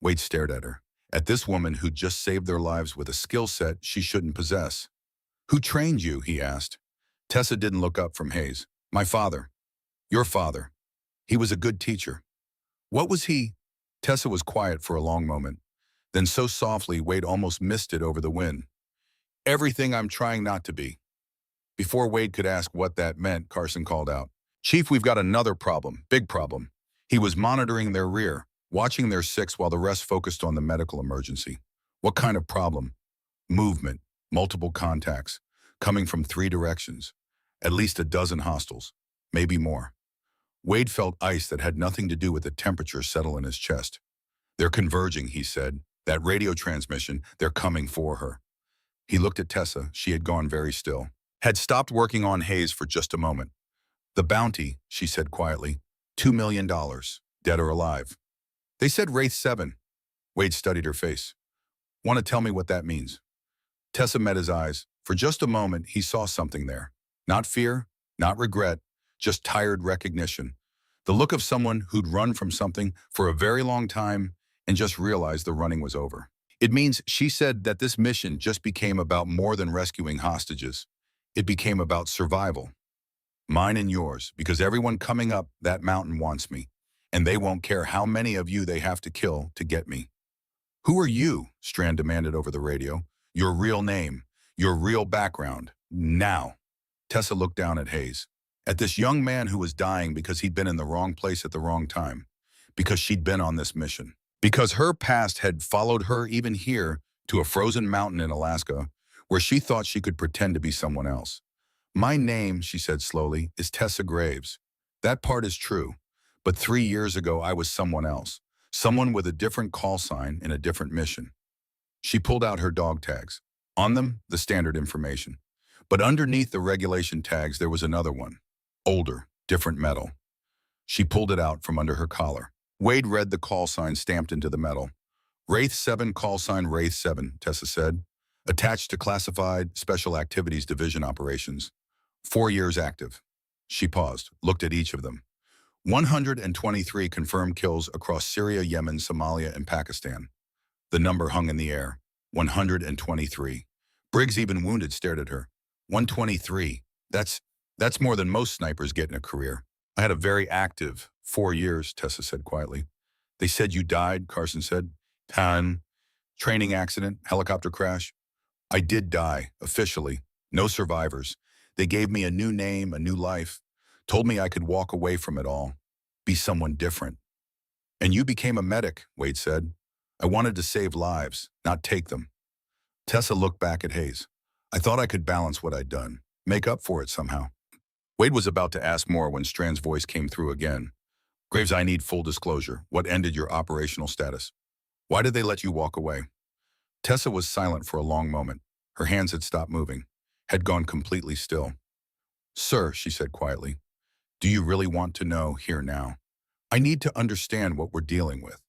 Wade stared at her. At this woman who'd just saved their lives with a skill set she shouldn't possess. Who trained you, he asked. Tessa didn't look up from Hayes. My father. Your father. He was a good teacher. What was he? Tessa was quiet for a long moment. Then so softly, Wade almost missed it over the wind. Everything I'm trying not to be. Before Wade could ask what that meant, Carson called out. Chief, we've got another problem. Big problem. He was monitoring their rear, watching their six while the rest focused on the medical emergency. What kind of problem? Movement. Multiple contacts. Coming from 3 directions. At least a dozen hostiles, maybe more. Wade felt ice that had nothing to do with the temperature settle in his chest. They're converging, he said. That radio transmission, they're coming for her. He looked at Tessa. She had gone very still. Had stopped working on Hayes for just a moment. The bounty, she said quietly. $2 million, dead or alive. They said Wraith 7. Wade studied her face. Want to tell me what that means? Tessa met his eyes. For just a moment, he saw something there. Not fear, not regret, just tired recognition. The look of someone who'd run from something for a very long time and just realized the running was over. It means, she said, that this mission just became about more than rescuing hostages. It became about survival. Mine and yours, because everyone coming up that mountain wants me, and they won't care how many of you they have to kill to get me. Who are you? Strand demanded over the radio. Your real name, your real background, now. Tessa looked down at Hayes, at this young man who was dying because he'd been in the wrong place at the wrong time, because she'd been on this mission, because her past had followed her even here to a frozen mountain in Alaska where she thought she could pretend to be someone else. My name, she said slowly, is Tessa Graves. That part is true, but 3 years ago I was someone else, someone with a different call sign in a different mission. She pulled out her dog tags. On them, the standard information. But underneath the regulation tags, there was another one. Older, different metal. She pulled it out from under her collar. Wade read the call sign stamped into the metal. Wraith 7, call sign Wraith 7, Tessa said. Attached to classified Special Activities Division operations. 4 years active. She paused, looked at each of them. 123 confirmed kills across Syria, Yemen, Somalia, and Pakistan. The number hung in the air. 123. Briggs, even wounded, stared at her. 123. That's more than most snipers get in a career. I had a very active 4 years, Tessa said quietly. They said you died, Carson said. Training accident, helicopter crash. I did die, officially. No survivors. They gave me a new name, a new life. Told me I could walk away from it all. Be someone different. And you became a medic, Wade said. I wanted to save lives, not take them. Tessa looked back at Hayes. I thought I could balance what I'd done, make up for it somehow. Wade was about to ask more when Strand's voice came through again. Graves, I need full disclosure. What ended your operational status? Why did they let you walk away? Tessa was silent for a long moment. Her hands had stopped moving, had gone completely still. Sir, she said quietly, do you really want to know here now? I need to understand what we're dealing with.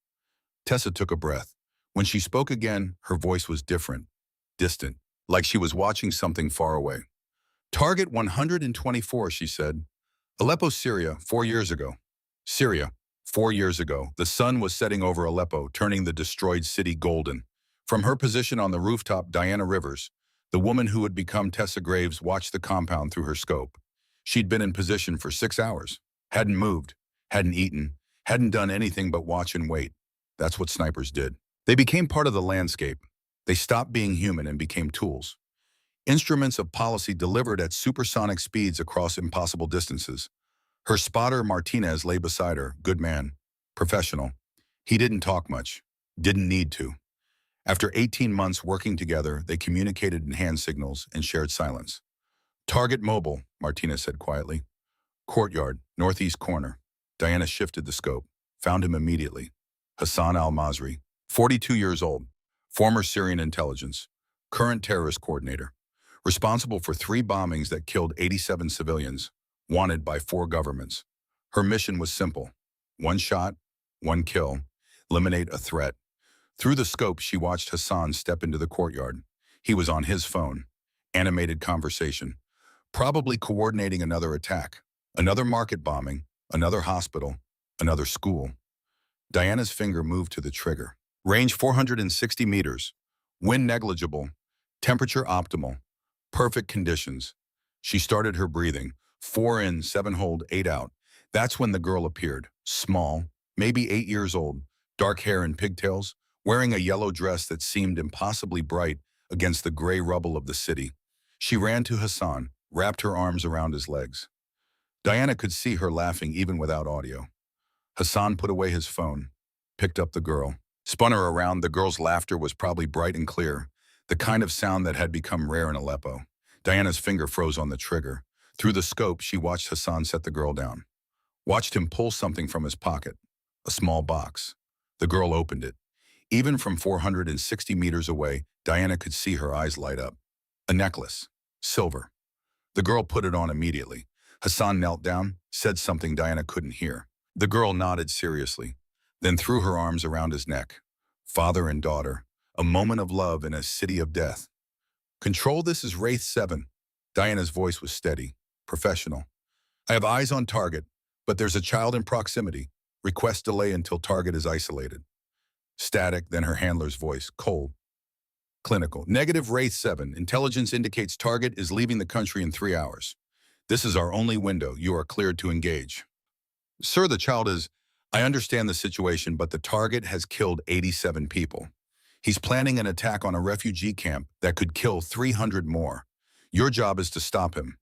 Tessa took a breath. When she spoke again, her voice was different, distant, like she was watching something far away. Target 124, she said. Aleppo, Syria, 4 years ago. Syria, 4 years ago. The sun was setting over Aleppo, turning the destroyed city golden. From her position on the rooftop, Diana Rivers, the woman who had become Tessa Graves, watched the compound through her scope. She'd been in position for 6 hours, hadn't moved, hadn't eaten, hadn't done anything but watch and wait. That's what snipers did. They became part of the landscape. They stopped being human and became tools. Instruments of policy delivered at supersonic speeds across impossible distances. Her spotter, Martinez, lay beside her, good man, professional. He didn't talk much, didn't need to. After 18 months working together, they communicated in hand signals and shared silence. Target mobile, Martinez said quietly. Courtyard, northeast corner. Diana shifted the scope, found him immediately. Hassan al-Masri, 42 years old, former Syrian intelligence, current terrorist coordinator, responsible for 3 bombings that killed 87 civilians, wanted by 4 governments. Her mission was simple. 1 shot, 1 kill, eliminate a threat. Through the scope, she watched Hassan step into the courtyard. He was on his phone. Animated conversation. Probably coordinating another attack, another market bombing, another hospital, another school. Diana's finger moved to the trigger. Range 460 meters. Wind negligible. Temperature optimal. Perfect conditions. She started her breathing. 4 in, 7 hold, 8 out. That's when the girl appeared. Small, maybe 8 years old, dark hair and pigtails, wearing a yellow dress that seemed impossibly bright against the gray rubble of the city. She ran to Hassan, wrapped her arms around his legs. Diana could see her laughing even without audio. Hassan put away his phone, picked up the girl, spun her around. The girl's laughter was probably bright and clear, the kind of sound that had become rare in Aleppo. Diana's finger froze on the trigger. Through the scope, she watched Hassan set the girl down. Watched him pull something from his pocket, a small box. The girl opened it. Even from 460 meters away, Diana could see her eyes light up. A necklace. Silver. The girl put it on immediately. Hassan knelt down, said something Diana couldn't hear. The girl nodded seriously, then threw her arms around his neck. Father and daughter. A moment of love in a city of death. Control, this is Wraith 7. Diana's voice was steady, professional. I have eyes on target, but there's a child in proximity. Request delay until target is isolated. Static, then her handler's voice, cold. Clinical. Negative Wraith 7. Intelligence indicates target is leaving the country in 3 hours. This is our only window. You are cleared to engage. Sir, the child is... I understand the situation, but the target has killed 87 people. He's planning an attack on a refugee camp that could kill 300 more. Your job is to stop him.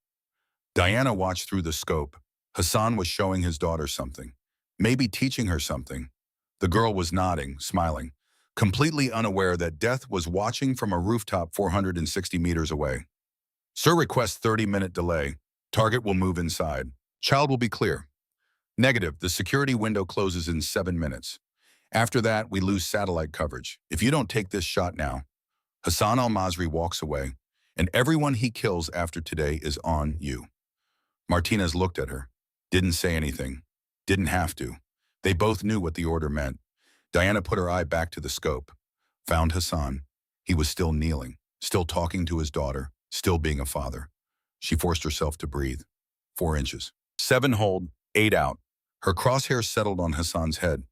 Diana watched through the scope. Hassan was showing his daughter something. Maybe teaching her something. The girl was nodding, smiling, completely unaware that death was watching from a rooftop 460 meters away. Sir, request 30-minute delay. Target will move inside. Child will be clear. Negative, the security window closes in 7 minutes. After that, we lose satellite coverage. If you don't take this shot now, Hassan al-Masri walks away, and everyone he kills after today is on you. Martinez looked at her, didn't say anything, didn't have to. They both knew what the order meant. Diana put her eye back to the scope, found Hassan. He was still kneeling, still talking to his daughter, still being a father. She forced herself to breathe. 4 inches. 7 hold, 8 out. Her crosshairs settled on Hassan's head.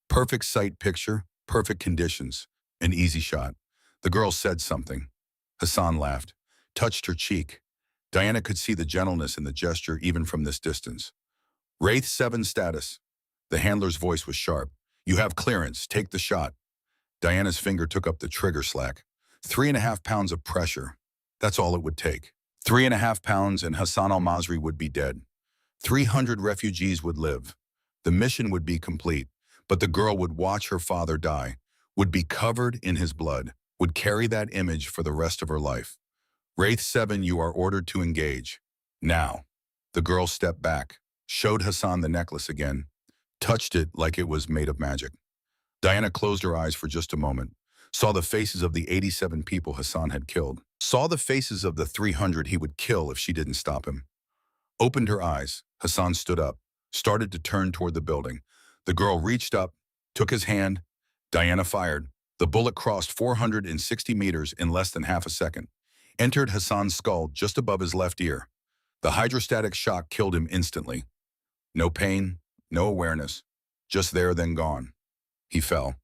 Perfect sight picture, perfect conditions, an easy shot. The girl said something. Hassan laughed, touched her cheek. Diana could see the gentleness in the gesture even from this distance. Wraith 7 status. The handler's voice was sharp. You have clearance, take the shot. Diana's finger took up the trigger slack. 3.5 pounds of pressure. That's all it would take. 3.5 pounds and Hassan al-Masri would be dead. 300 refugees would live. The mission would be complete, but the girl would watch her father die, would be covered in his blood, would carry that image for the rest of her life. Wraith 7, you are ordered to engage. Now. The girl stepped back, showed Hassan the necklace again, touched it like it was made of magic. Diana closed her eyes for just a moment, saw the faces of the 87 people Hassan had killed, saw the faces of the 300 he would kill if she didn't stop him. Opened her eyes. Hassan stood up, started to turn toward the building. The girl reached up, took his hand. Diana fired. The bullet crossed 460 meters in less than half a second, entered Hassan's skull just above his left ear. The hydrostatic shock killed him instantly. No pain, no awareness, just there then gone. He fell.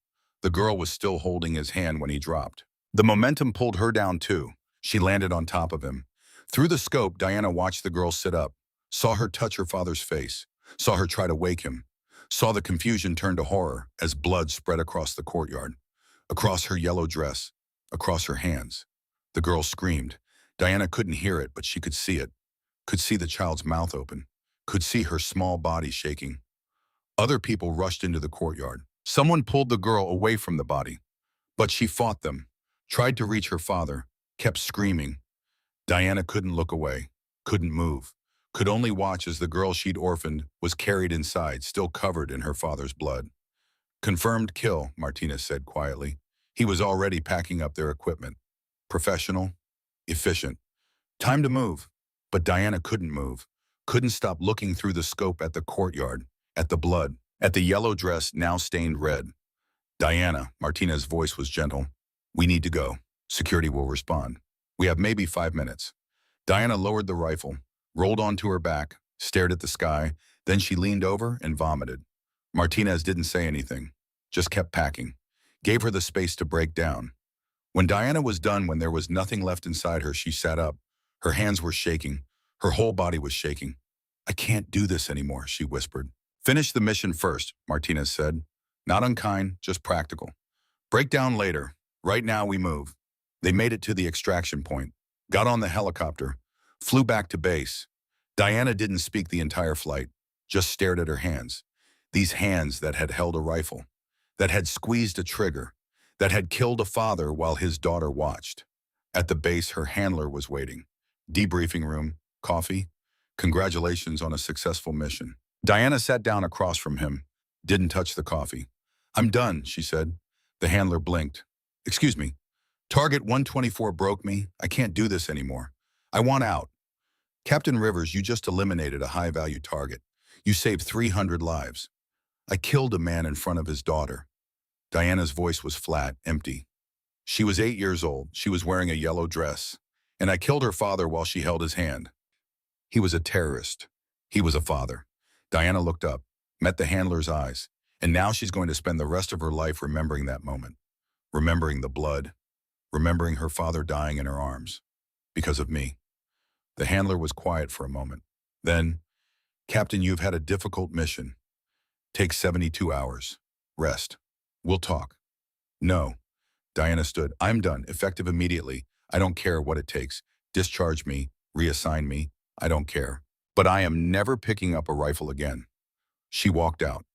The girl was still holding his hand when he dropped. The momentum pulled her down too. She landed on top of him. Through the scope, Diana watched the girl sit up, saw her touch her father's face, saw her try to wake him, saw the confusion turn to horror as blood spread across the courtyard, across her yellow dress, across her hands. The girl screamed. Diana couldn't hear it, but she could see it, could see the child's mouth open, could see her small body shaking. Other people rushed into the courtyard. Someone pulled the girl away from the body, but she fought them, tried to reach her father, kept screaming. Diana couldn't look away, couldn't move, could only watch as the girl she'd orphaned was carried inside, still covered in her father's blood. Confirmed kill, Martinez said quietly. He was already packing up their equipment. Professional, efficient. Time to move. But Diana couldn't move, couldn't stop looking through the scope at the courtyard, at the blood, at the yellow dress now stained red. Diana, Martinez's voice was gentle. We need to go. Security will respond. We have maybe 5 minutes. Diana lowered the rifle, rolled onto her back, stared at the sky, then she leaned over and vomited. Martinez didn't say anything, just kept packing, gave her the space to break down. When Diana was done, when there was nothing left inside her, she sat up. Her hands were shaking. Her whole body was shaking. I can't do this anymore, she whispered. Finish the mission first, Martinez said. Not unkind, just practical. Break down later. Right now we move. They made it to the extraction point, got on the helicopter, flew back to base. Diana didn't speak the entire flight, just stared at her hands. These hands that had held a rifle, that had squeezed a trigger, that had killed a father while his daughter watched. At the base, her handler was waiting. Debriefing room, coffee. Congratulations on a successful mission. Diana sat down across from him, didn't touch the coffee. I'm done, she said. The handler blinked. Excuse me. Target 124 broke me. I can't do this anymore. I want out. Captain Rivers, you just eliminated a high-value target. You saved 300 lives. I killed a man in front of his daughter. Diana's voice was flat, empty. She was 8 years old. She was wearing a yellow dress. And I killed her father while she held his hand. He was a terrorist. He was a father. Diana looked up, met the handler's eyes, and now she's going to spend the rest of her life remembering that moment, remembering the blood, remembering her father dying in her arms. Because of me. The handler was quiet for a moment. Then, Captain, you've had a difficult mission. Take 72 hours. Rest. We'll talk. No. Diana stood. I'm done, effective immediately. I don't care what it takes. Discharge me, reassign me. I don't care. But I am never picking up a rifle again. She walked out.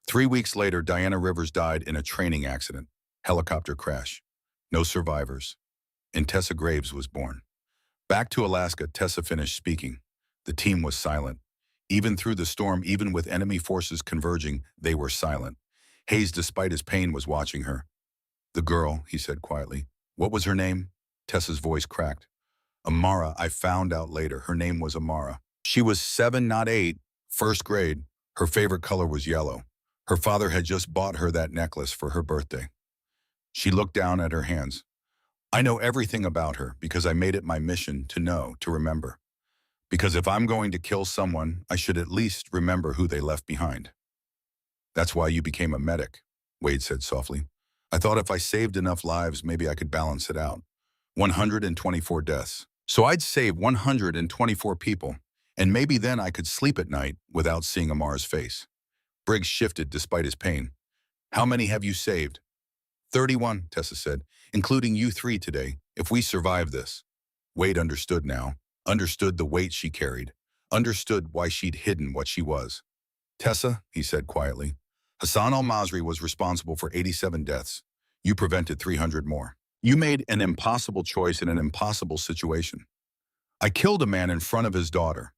3 weeks later, Diana Rivers died in a training accident. Helicopter crash. No survivors. And Tessa Graves was born. Back to Alaska, Tessa finished speaking. The team was silent. Even through the storm, even with enemy forces converging, they were silent. Hayes, despite his pain, was watching her. The girl, he said quietly. What was her name? Tessa's voice cracked. Amara, I found out later. Her name was Amara. She was 7, not 8, first grade. Her favorite color was yellow. Her father had just bought her that necklace for her birthday. She looked down at her hands. I know everything about her because I made it my mission to know, to remember. Because if I'm going to kill someone, I should at least remember who they left behind. That's why you became a medic, Wade said softly. I thought if I saved enough lives, maybe I could balance it out. 124 deaths. So I'd save 124 people, and maybe then I could sleep at night without seeing Amar's face. Briggs shifted despite his pain. How many have you saved? 31, Tessa said, including you 3 today, if we survive this. Wade understood now, understood the weight she carried, understood why she'd hidden what she was. Tessa, he said quietly, Hassan al-Masri was responsible for 87 deaths. You prevented 300 more. You made an impossible choice in an impossible situation. I killed a man in front of his daughter.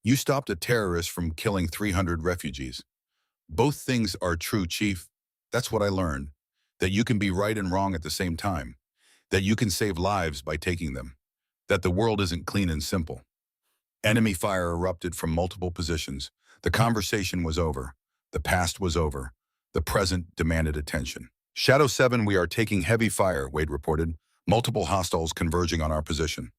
You stopped a terrorist from killing 300 refugees. Both things are true, Chief. That's what I learned. That you can be right and wrong at the same time. That you can save lives by taking them. That the world isn't clean and simple. Enemy fire erupted from multiple positions. The conversation was over. The past was over. The present demanded attention. Shadow 7, we are taking heavy fire, Wade reported. Multiple hostiles converging on our position.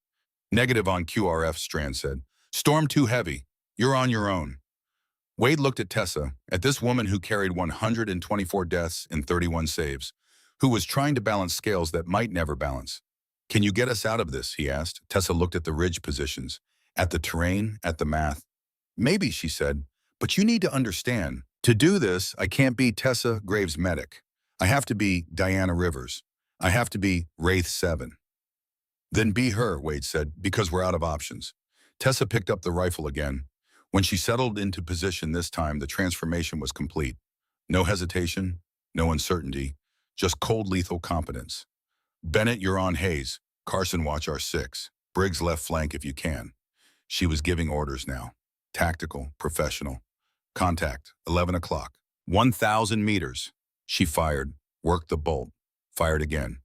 Negative on QRF, Strand said. Storm too heavy. You're on your own. Wade looked at Tessa, at this woman who carried 124 deaths and 31 saves, who was trying to balance scales that might never balance. Can you get us out of this, he asked. Tessa looked at the ridge positions, at the terrain, at the math. Maybe, she said, but you need to understand. To do this, I can't be Tessa Graves' medic. I have to be Diana Rivers. I have to be Wraith 7. Then be her, Wade said, because we're out of options. Tessa picked up the rifle again. When she settled into position this time, the transformation was complete. No hesitation, no uncertainty, just cold lethal competence. Bennett, you're on Hayes. Carson, watch our 6. Briggs, left flank if you can. She was giving orders now. Tactical, professional. Contact, 11 o'clock. 1,000 meters. She fired, worked the bolt, fired again.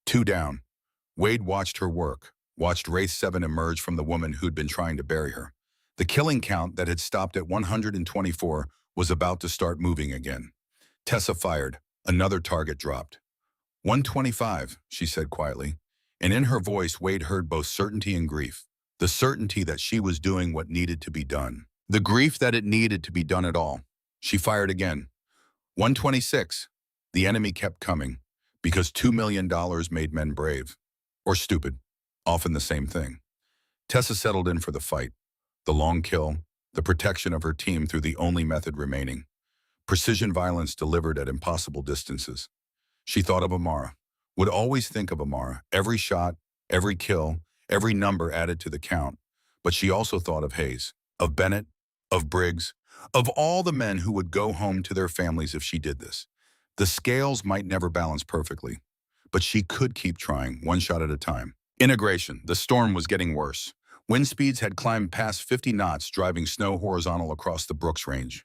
2 down. Wade watched her work, watched Wraith 7 emerge from the woman who'd been trying to bury her. The killing count that had stopped at 124 was about to start moving again. Tessa fired. Another target dropped. 125, she said quietly, and in her voice Wade heard both certainty and grief. The certainty that she was doing what needed to be done. The grief that it needed to be done at all. She fired again. 126. The enemy kept coming, because $2 million made men brave. Or stupid. Often the same thing. Tessa settled in for the fight. The long kill, the protection of her team through the only method remaining. Precision violence delivered at impossible distances. She thought of Amara. Would always think of Amara. Every shot, every kill, every number added to the count. But she also thought of Hayes, of Bennett, of Briggs, of all the men who would go home to their families if she did this. The scales might never balance perfectly, but she could keep trying, one shot at a time. Integration. The storm was getting worse. Wind speeds had climbed past 50 knots, driving snow horizontal across the Brooks Range.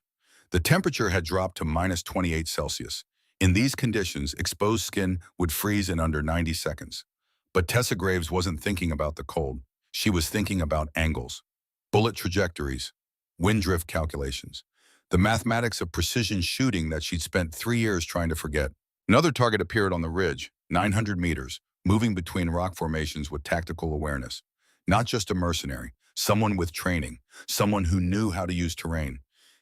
The temperature had dropped to minus 28 Celsius. In these conditions, exposed skin would freeze in under 90 seconds. But Tessa Graves wasn't thinking about the cold. She was thinking about angles, bullet trajectories, wind drift calculations, the mathematics of precision shooting that she'd spent 3 years trying to forget. Another target appeared on the ridge, 900 meters, moving between rock formations with tactical awareness. Not just a mercenary, someone with training, someone who knew how to use terrain.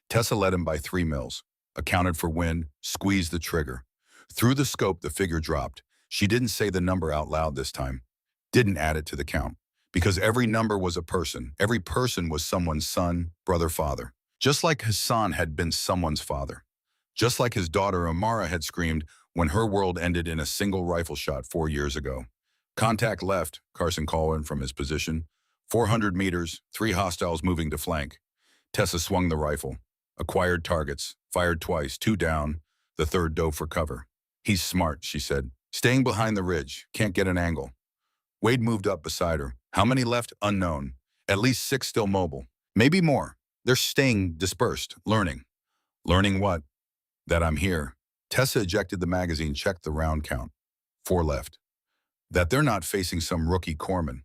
Tessa led him by 3 mils, accounted for wind, squeezed the trigger. Through the scope, the figure dropped. She didn't say the number out loud this time, didn't add it to the count. Because every number was a person. Every person was someone's son, brother, father. Just like Hassan had been someone's father. Just like his daughter Amara had screamed when her world ended in a single rifle shot 4 years ago. Contact left, Carson called in from his position. 400 meters, 3 hostiles moving to flank. Tessa swung the rifle. Acquired targets, fired twice, 2 down, the third dove for cover. He's smart, she said. Staying behind the ridge, can't get an angle. Wade moved up beside her. How many left? Unknown. At least 6 still mobile. Maybe more. They're staying dispersed, learning. Learning what? That I'm here. Tessa ejected the magazine, checked the round count. 4 left. That they're not facing some rookie corpsman.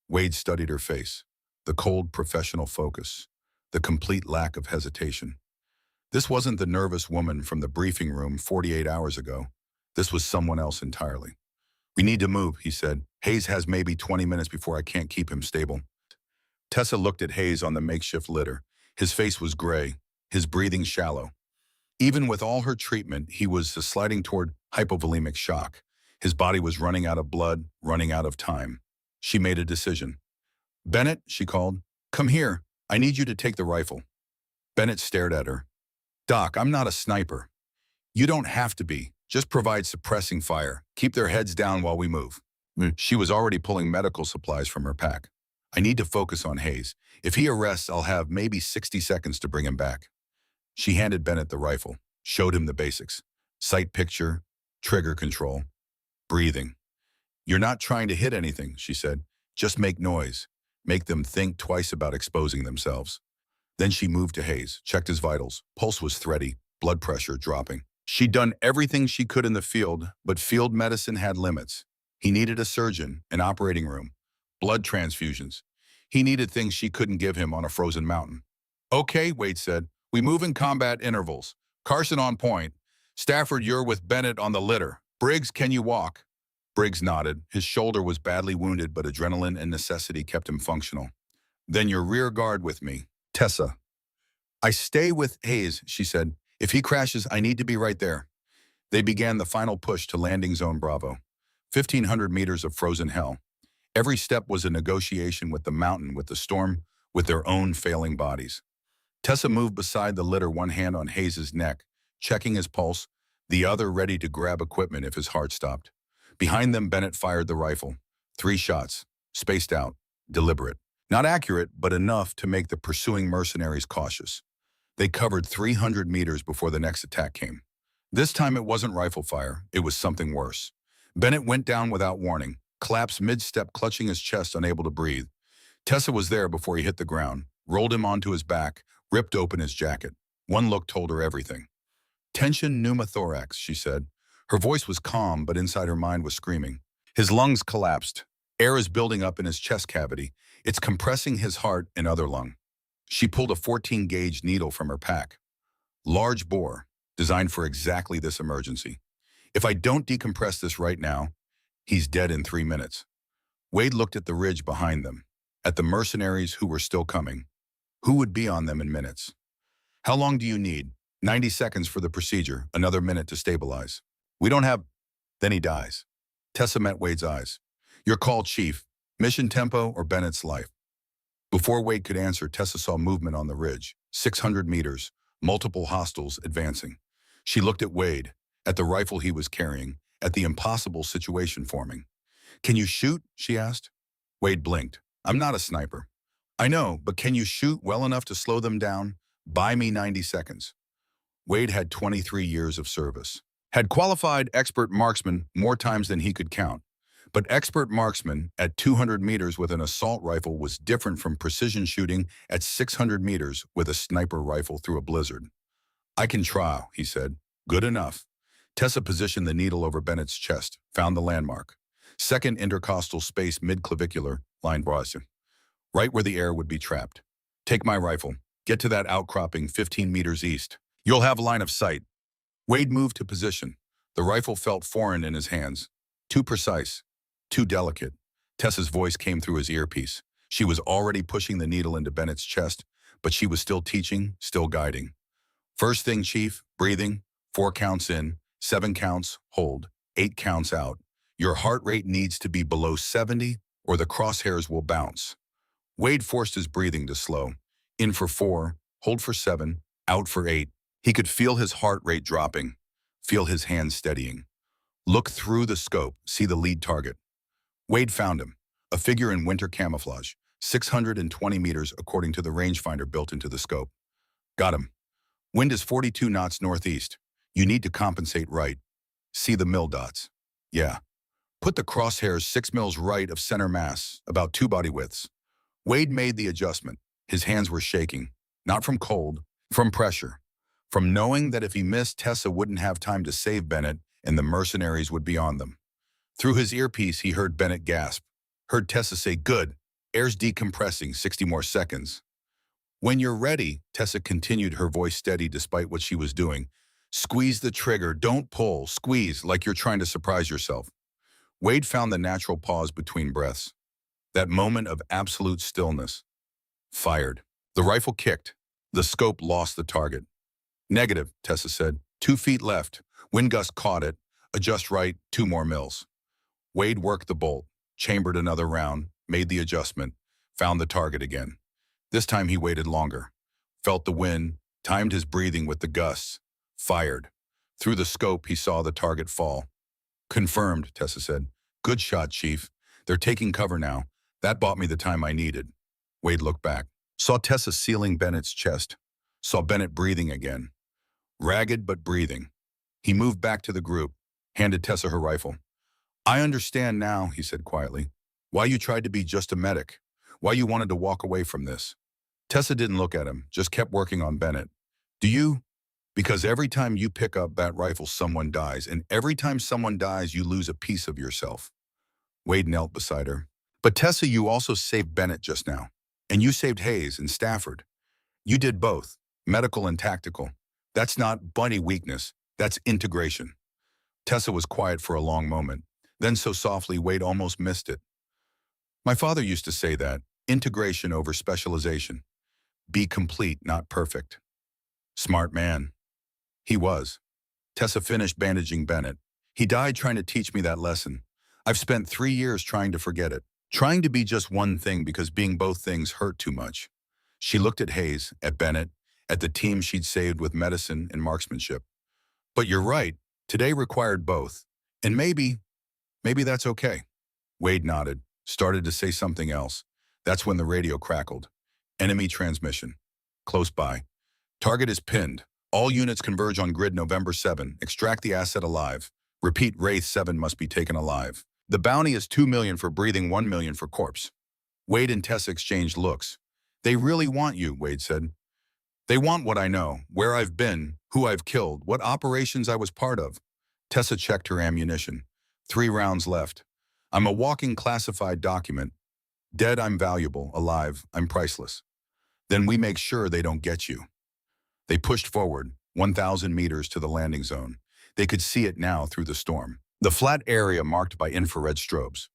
Wade studied her face. The cold professional focus. The complete lack of hesitation. This wasn't the nervous woman from the briefing room 48 hours ago. This was someone else entirely. We need to move, he said. Hayes has maybe 20 minutes before I can't keep him stable. Tessa looked at Hayes on the makeshift litter. His face was gray, his breathing shallow. Even with all her treatment, he was sliding toward hypovolemic shock. His body was running out of blood, running out of time. She made a decision. Bennett, she called, come here. I need you to take the rifle. Bennett stared at her. Doc, I'm not a sniper. You don't have to be. Just provide suppressing fire. Keep their heads down while we move. She was already pulling medical supplies from her pack. I need to focus on Hayes. If he arrests, I'll have maybe 60 seconds to bring him back. She handed Bennett the rifle, showed him the basics. Sight picture, trigger control, breathing. You're not trying to hit anything, she said. Just make noise. Make them think twice about exposing themselves. Then she moved to Hayes, checked his vitals. Pulse was thready, blood pressure dropping. She'd done everything she could in the field, but field medicine had limits. He needed a surgeon, an operating room, blood transfusions. He needed things she couldn't give him on a frozen mountain. Okay, Wade said. We move in combat intervals. Carson on point. Stafford, you're with Bennett on the litter. Briggs, can you walk? Briggs nodded. His shoulder was badly wounded, but adrenaline and necessity kept him functional. Then your rear guard with me. Tessa. I stay with Hayes, she said. If he crashes, I need to be right there. They began the final push to landing zone Bravo. 1,500 meters of frozen hell. Every step was a negotiation with the mountain, with the storm, with their own failing bodies. Tessa moved beside the litter, one hand on Hayes' neck, checking his pulse, the other ready to grab equipment if his heart stopped. Behind them, Bennett fired the rifle. 3 shots, spaced out, deliberate. Not accurate, but enough to make the pursuing mercenaries cautious. They covered 300 meters before the next attack came. This time it wasn't rifle fire, it was something worse. Bennett went down without warning, collapsed mid-step, clutching his chest, unable to breathe. Tessa was there before he hit the ground, rolled him onto his back, ripped open his jacket. One look told her everything. Tension pneumothorax, she said. Her voice was calm, but inside her mind was screaming. His lungs collapsed. Air is building up in his chest cavity. It's compressing his heart and other lung. She pulled a 14-gauge needle from her pack. Large bore, designed for exactly this emergency. If I don't decompress this right now, he's dead in 3 minutes. Wade looked at the ridge behind them, at the mercenaries who were still coming. Who would be on them in minutes? How long do you need? 90 seconds for the procedure, another minute to stabilize. We don't have... Then he dies. Tessa met Wade's eyes. Your call, Chief. Mission tempo or Bennett's life? Before Wade could answer, Tessa saw movement on the ridge. 600 meters, multiple hostiles advancing. She looked at Wade, at the rifle he was carrying, at the impossible situation forming. Can you shoot? She asked. Wade blinked. I'm not a sniper. I know, but can you shoot well enough to slow them down? Buy me 90 seconds. Wade had 23 years of service. Had qualified expert marksman more times than he could count. But expert marksman at 200 meters with an assault rifle was different from precision shooting at 600 meters with a sniper rifle through a blizzard. I can try, he said. Good enough. Tessa positioned the needle over Bennett's chest, found the landmark. Second intercostal space mid-clavicular, line Boston, right where the air would be trapped. Take my rifle. Get to that outcropping 15 meters east. You'll have line of sight. Wade moved to position. The rifle felt foreign in his hands. Too precise. Too delicate. Tessa's voice came through his earpiece. She was already pushing the needle into Bennett's chest, but she was still teaching, still guiding. First thing, Chief, breathing. 4 counts in, 7 counts, hold, 8 counts out. Your heart rate needs to be below 70 or the crosshairs will bounce. Wade forced his breathing to slow. In for 4, hold for 7, out for 8. He could feel his heart rate dropping, feel his hands steadying. Look through the scope, see the lead target. Wade found him, a figure in winter camouflage, 620 meters according to the rangefinder built into the scope. Got him. Wind is 42 knots northeast. You need to compensate right. See the mil dots. Yeah. Put the crosshairs 6 mils right of center mass, about 2 body widths. Wade made the adjustment. His hands were shaking, not from cold, from pressure. From knowing that if he missed, Tessa wouldn't have time to save Bennett and the mercenaries would be on them. Through his earpiece, he heard Bennett gasp. Heard Tessa say, good, air's decompressing, 60 more seconds. When you're ready, Tessa continued, her voice steady despite what she was doing. Squeeze the trigger, don't pull, squeeze like you're trying to surprise yourself. Wade found the natural pause between breaths. That moment of absolute stillness. Fired. The rifle kicked. The scope lost the target. Negative, Tessa said. 2 feet left. Wind gust caught it. Adjust right, 2 more mils. Wade worked the bolt, chambered another round, made the adjustment, found the target again. This time he waited longer. Felt the wind, timed his breathing with the gusts. Fired. Through the scope, he saw the target fall. Confirmed, Tessa said. Good shot, Chief. They're taking cover now. That bought me the time I needed. Wade looked back. Saw Tessa sealing Bennett's chest. Saw Bennett breathing again. Ragged but breathing. He moved back to the group, handed Tessa her rifle. I understand now, he said quietly, why you tried to be just a medic, why you wanted to walk away from this. Tessa didn't look at him, just kept working on Bennett. Do you? Because every time you pick up that rifle, someone dies, and every time someone dies, you lose a piece of yourself. Wade knelt beside her. But Tessa, you also saved Bennett just now, and you saved Hayes and Stafford. You did both, medical and tactical. That's not bunny weakness, that's integration. Tessa was quiet for a long moment. Then so softly, Wade almost missed it. My father used to say that, integration over specialization. Be complete, not perfect. Smart man. He was. Tessa finished bandaging Bennett. He died trying to teach me that lesson. I've spent 3 years trying to forget it. Trying to be just one thing because being both things hurt too much. She looked at Hayes, at Bennett, at the team she'd saved with medicine and marksmanship. But you're right, today required both. And maybe that's okay. Wade nodded, started to say something else. That's when the radio crackled. Enemy transmission. Close by. Target is pinned. All units converge on grid November 7. Extract the asset alive. Repeat, Wraith 7 must be taken alive. The bounty is 2 million for breathing, 1 million for corpse. Wade and Tessa exchanged looks. They really want you, Wade said. They want what I know, where I've been, who I've killed, what operations I was part of. Tessa checked her ammunition. 3 rounds left. I'm a walking classified document. Dead, I'm valuable. Alive, I'm priceless. Then we make sure they don't get you. They pushed forward, 1,000 meters to the landing zone. They could see it now through the storm. The flat area marked by infrared strobes.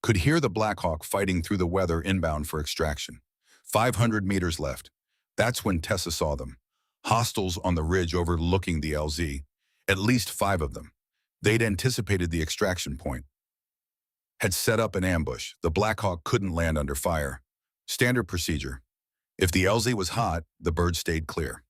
Could hear the Black Hawk fighting through the weather inbound for extraction. 500 meters left. That's when Tessa saw them. Hostiles on the ridge overlooking the LZ. At least 5 of them. They'd anticipated the extraction point. Had set up an ambush. The Black Hawk couldn't land under fire. Standard procedure. If the LZ was hot, the bird stayed clear.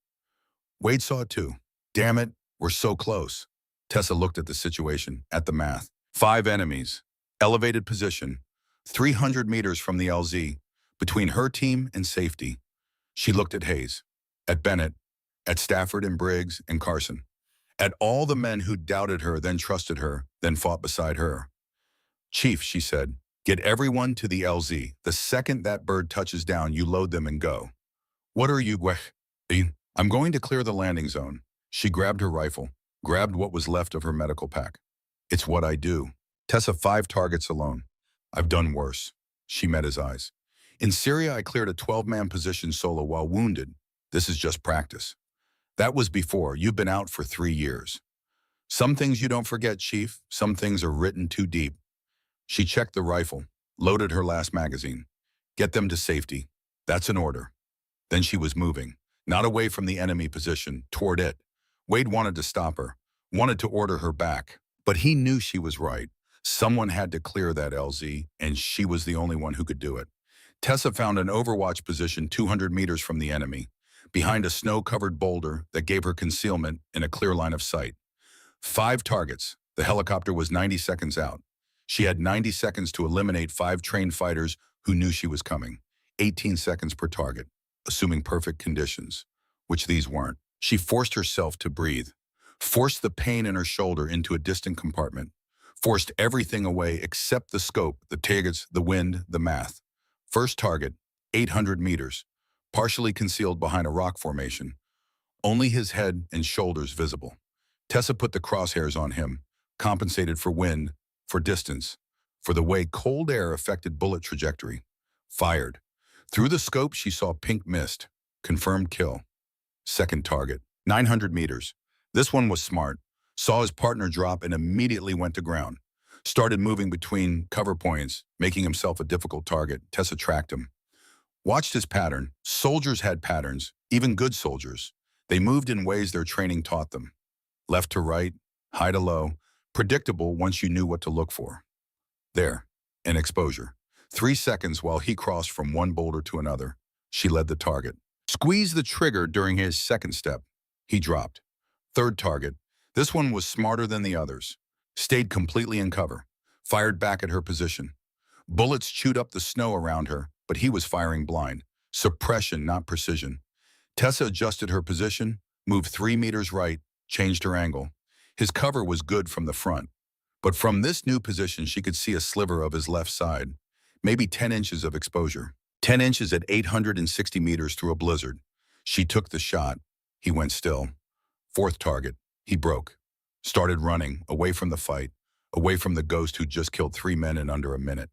Wade saw it too. Damn it, we're so close. Tessa looked at the situation, at the math. 5 enemies. Elevated position. 300 meters from the LZ. Between her team and safety. She looked at Hayes, at Bennett, at Stafford and Briggs and Carson. At all the men who doubted her, then trusted her, then fought beside her. Chief, she said, get everyone to the LZ. The second that bird touches down, you load them and go. What are you, Gweh? I'm going to clear the landing zone. She grabbed her rifle, grabbed what was left of her medical pack. It's what I do. Tessa, 5 targets alone. I've done worse. She met his eyes. In Syria, I cleared a 12-man position solo while wounded. This is just practice. That was before. You've been out for 3 years. Some things you don't forget, Chief. Some things are written too deep. She checked the rifle, loaded her last magazine. Get them to safety. That's an order. Then she was moving, not away from the enemy position, toward it. Wade wanted to stop her, wanted to order her back, but he knew she was right. Someone had to clear that LZ, and she was the only one who could do it. Tessa found an overwatch position 200 meters from the enemy, behind a snow-covered boulder that gave her concealment in a clear line of sight. 5 targets. The helicopter was 90 seconds out. She had 90 seconds to eliminate 5 trained fighters who knew she was coming. 18 seconds per target, assuming perfect conditions, which these weren't. She forced herself to breathe, forced the pain in her shoulder into a distant compartment, forced everything away except the scope, the targets, the wind, the math. First target, 800 meters, partially concealed behind a rock formation, only his head and shoulders visible. Tessa put the crosshairs on him, compensated for wind, for distance, for the way cold air affected bullet trajectory. Fired. Through the scope, she saw pink mist. Confirmed kill. Second target, 900 meters. This one was smart. Saw his partner drop and immediately went to ground. Started moving between cover points, making himself a difficult target. Tessa tracked him. Watched his pattern. Soldiers had patterns, even good soldiers. They moved in ways their training taught them. Left to right, high to low, predictable once you knew what to look for. There, an exposure. 3 seconds while he crossed from one boulder to another. She led the target. Squeezed the trigger during his second step. He dropped. Third target. This one was smarter than the others. Stayed completely in cover. Fired back at her position. Bullets chewed up the snow around her, but he was firing blind. Suppression, not precision. Tessa adjusted her position, moved 3 meters right, changed her angle. His cover was good from the front. But from this new position, she could see a sliver of his left side. Maybe 10 inches of exposure. 10 inches at 860 meters through a blizzard. She took the shot. He went still. Fourth target. He broke. Started running, away from the fight, away from the ghost who just killed 3 men in under a minute.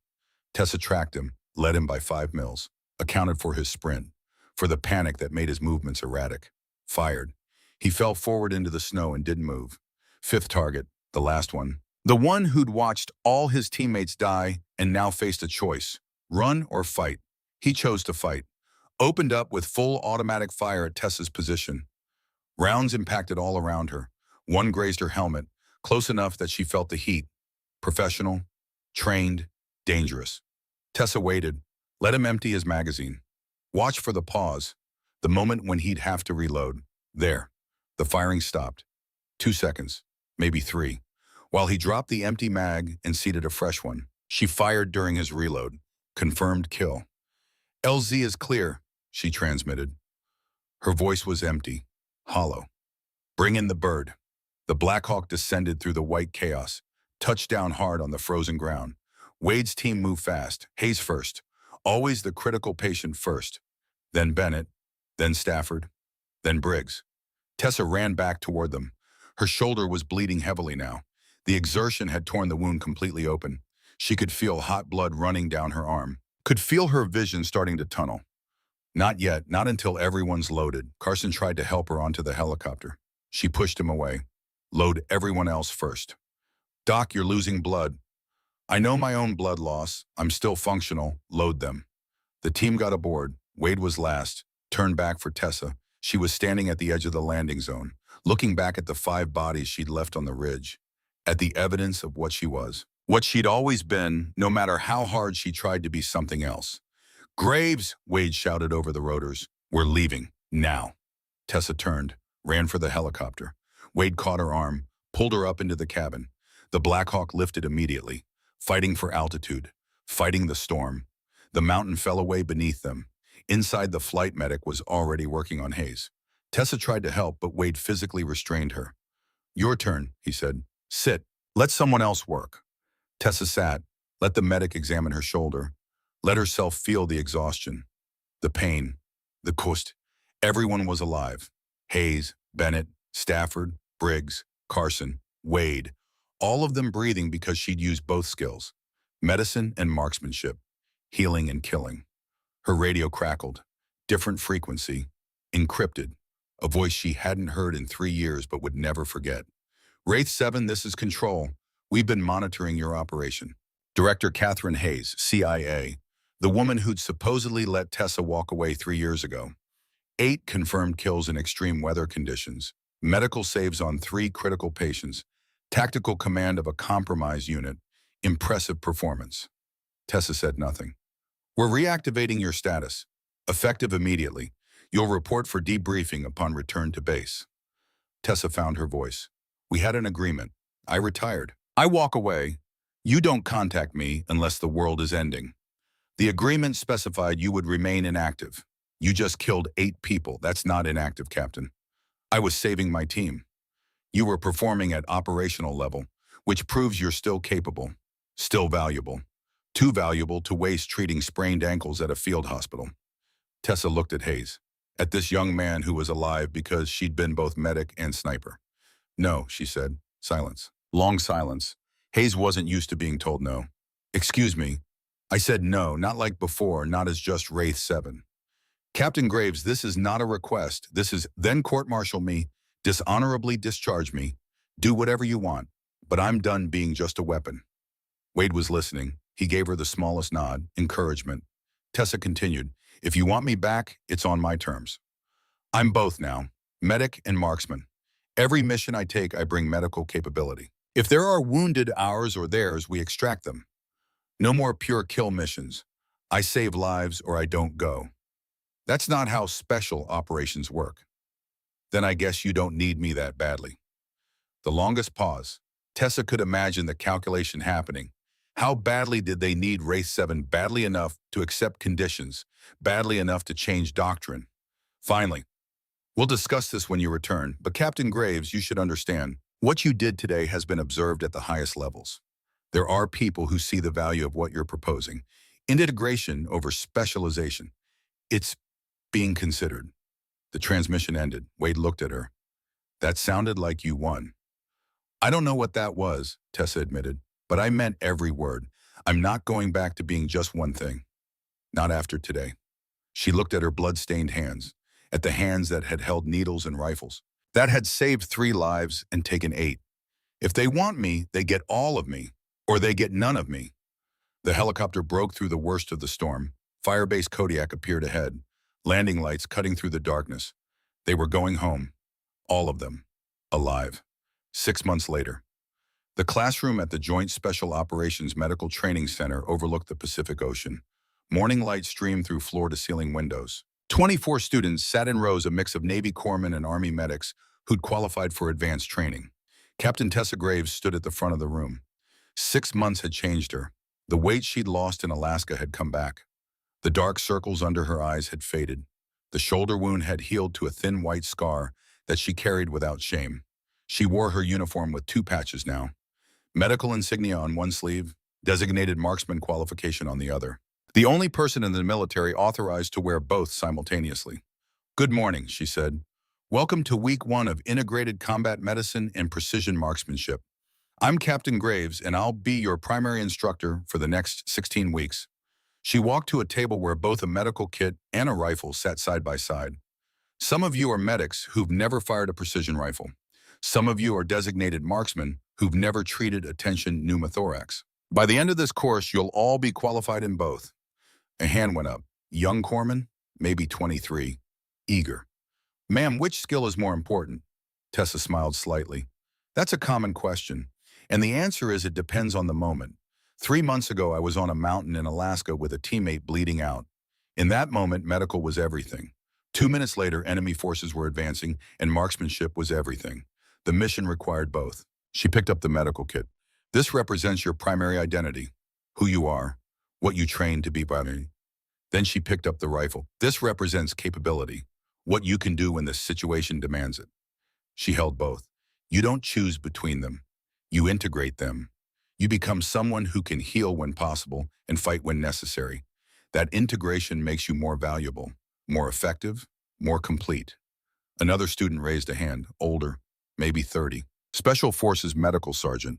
Tessa tracked him, led him by 5 mils, accounted for his sprint, for the panic that made his movements erratic. Fired. He fell forward into the snow and didn't move. Fifth target, the last one. The one who'd watched all his teammates die and now faced a choice, run or fight. He chose to fight. Opened up with full automatic fire at Tessa's position. Rounds impacted all around her. One grazed her helmet, close enough that she felt the heat. Professional, trained, dangerous. Tessa waited, let him empty his magazine. Watched for the pause, the moment when he'd have to reload. There, the firing stopped. 2 seconds, maybe 3. While he dropped the empty mag and seated a fresh one, she fired during his reload. Confirmed kill. LZ is clear, she transmitted. Her voice was empty, hollow. Bring in the bird. The Black Hawk descended through the white chaos, touched down hard on the frozen ground. Wade's team moved fast, Hayes first. Always the critical patient first. Then Bennett, then Stafford, then Briggs. Tessa ran back toward them. Her shoulder was bleeding heavily now. The exertion had torn the wound completely open. She could feel hot blood running down her arm. Could feel her vision starting to tunnel. Not yet, not until everyone's loaded. Carson tried to help her onto the helicopter. She pushed him away. Load everyone else first. Doc, you're losing blood. I know my own blood loss. I'm still functional. Load them. The team got aboard. Wade was last. Turned back for Tessa. She was standing at the edge of the landing zone, looking back at the 5 bodies she'd left on the ridge, at the evidence of what she was. What she'd always been, no matter how hard she tried to be something else. Graves, Wade shouted over the rotors. We're leaving, now. Tessa turned, ran for the helicopter. Wade caught her arm, pulled her up into the cabin. The Black Hawk lifted immediately, fighting for altitude, fighting the storm. The mountain fell away beneath them. Inside, the flight medic was already working on Hayes. Tessa tried to help, but Wade physically restrained her. Your turn, he said. Sit. Let someone else work. Tessa sat, Let the medic examine her shoulder. Let herself feel the exhaustion, the pain, the cost. Everyone was alive. Hayes, Bennett, Stafford, Briggs, Carson, Wade, all of them breathing because she'd used both skills, medicine and marksmanship, healing and killing. Her radio crackled, different frequency, encrypted, a voice she hadn't heard in 3 years but would never forget. Wraith 7, this is Control. We've been monitoring your operation. Director Catherine Hayes, CIA, the woman who'd supposedly let Tessa walk away 3 years ago. 8 confirmed kills in extreme weather conditions. Medical saves on 3 critical patients. Tactical command of a compromised unit. Impressive performance. Tessa said nothing. We're reactivating your status. Effective immediately. You'll report for debriefing upon return to base. Tessa found her voice. We had an agreement. I retired. I walk away. You don't contact me unless the world is ending. The agreement specified you would remain inactive. You just killed 8 people. That's not inactive, Captain. I was saving my team. You were performing at operational level, which proves you're still capable, still valuable. Too valuable to waste treating sprained ankles at a field hospital. Tessa looked at Hayes, at this young man who was alive because she'd been both medic and sniper. No, she said. Silence. Long silence. Hayes wasn't used to being told no. Excuse me. I said no, not like before, not as just Wraith 7. Captain Graves, this is not a request. This is then court-martial me, dishonorably discharge me, do whatever you want, but I'm done being just a weapon. Wade was listening. He gave her the smallest nod, encouragement. Tessa continued, if you want me back, it's on my terms. I'm both now, medic and marksman. Every mission I take, I bring medical capability. If there are wounded, ours or theirs, we extract them. No more pure kill missions. I save lives or I don't go. That's not how special operations work. Then I guess you don't need me that badly. The longest pause. Tessa could imagine the calculation happening. How badly did they need Wraith 7? Badly enough to accept conditions, badly enough to change doctrine. Finally, we'll discuss this when you return, but Captain Graves, you should understand, what you did today has been observed at the highest levels. There are people who see the value of what you're proposing. Integration over specialization. It's being considered. The transmission ended. Wade looked at her. That sounded like you won. I don't know what that was, Tessa admitted, but I meant every word. I'm not going back to being just one thing. Not after today. She looked at her blood-stained hands, at the hands that had held needles and rifles, that had saved 3 lives and taken 8. If they want me, they get all of me, or they get none of me. The helicopter broke through the worst of the storm. Firebase Kodiak appeared ahead, landing lights cutting through the darkness. They were going home, all of them, alive. 6 months later. The classroom at the Joint Special Operations Medical Training Center overlooked the Pacific Ocean. Morning light streamed through floor-to-ceiling windows. 24 students sat in rows, a mix of Navy corpsmen and Army medics who'd qualified for advanced training. Captain Tessa Graves stood at the front of the room. 6 months had changed her. The weight she'd lost in Alaska had come back. The dark circles under her eyes had faded. The shoulder wound had healed to a thin white scar that she carried without shame. She wore her uniform with 2 patches now. Medical insignia on one sleeve, designated marksman qualification on the other. The only person in the military authorized to wear both simultaneously. Good morning, she said. Welcome to week 1 of Integrated Combat Medicine and Precision Marksmanship. I'm Captain Graves, and I'll be your primary instructor for the next 16 weeks. She walked to a table where both a medical kit and a rifle sat side by side. Some of you are medics who've never fired a precision rifle. Some of you are designated marksmen who've never treated a tension pneumothorax. By the end of this course, you'll all be qualified in both. A hand went up. Young corpsman, maybe 23. Eager. Ma'am, which skill is more important? Tessa smiled slightly. That's a common question, and the answer is it depends on the moment. 3 months ago, I was on a mountain in Alaska with a teammate bleeding out. In that moment, medical was everything. 2 minutes later, enemy forces were advancing, and marksmanship was everything. The mission required both. She picked up the medical kit. This represents your primary identity, who you are, what you trained to be by me. Then she picked up the rifle. This represents capability, what you can do when the situation demands it. She held both. You don't choose between them. You integrate them. You become someone who can heal when possible and fight when necessary. That integration makes you more valuable, more effective, more complete. Another student raised a hand, older, maybe 30. Special Forces Medical Sergeant.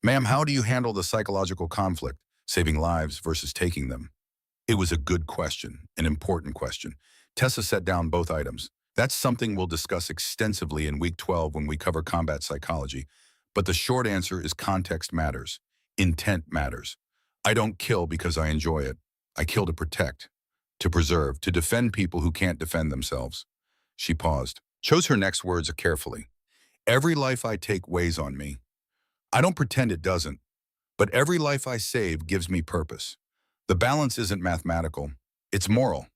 Ma'am, how do you handle the psychological conflict, saving lives versus taking them? It was a good question, an important question. Tessa set down both items. That's something we'll discuss extensively in week 12 when we cover combat psychology. But the short answer is context matters. Intent matters. I don't kill because I enjoy it. I kill to protect, to preserve, to defend people who can't defend themselves. She paused, chose her next words carefully. Every life I take weighs on me. I don't pretend it doesn't, but every life I save gives me purpose. The balance isn't mathematical, it's moral.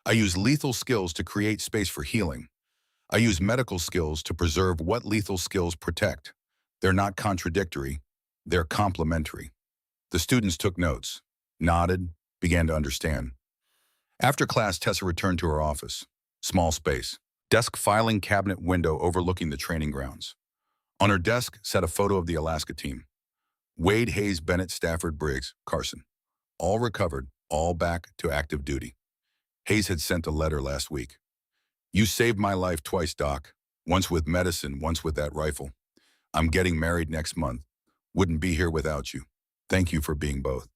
I use lethal skills to create space for healing. I use medical skills to preserve what lethal skills protect. They're not contradictory, they're complementary. The students took notes, nodded, began to understand. After class, Tessa returned to her office. Small space. Desk filing cabinet window overlooking the training grounds. On her desk sat a photo of the Alaska team. Wade, Hayes, Bennett, Stafford, Briggs, Carson. All recovered, all back to active duty. Hayes had sent a letter last week. You saved my life twice, Doc. Once with medicine, once with that rifle. I'm getting married next month. Wouldn't be here without you. Thank you for being both.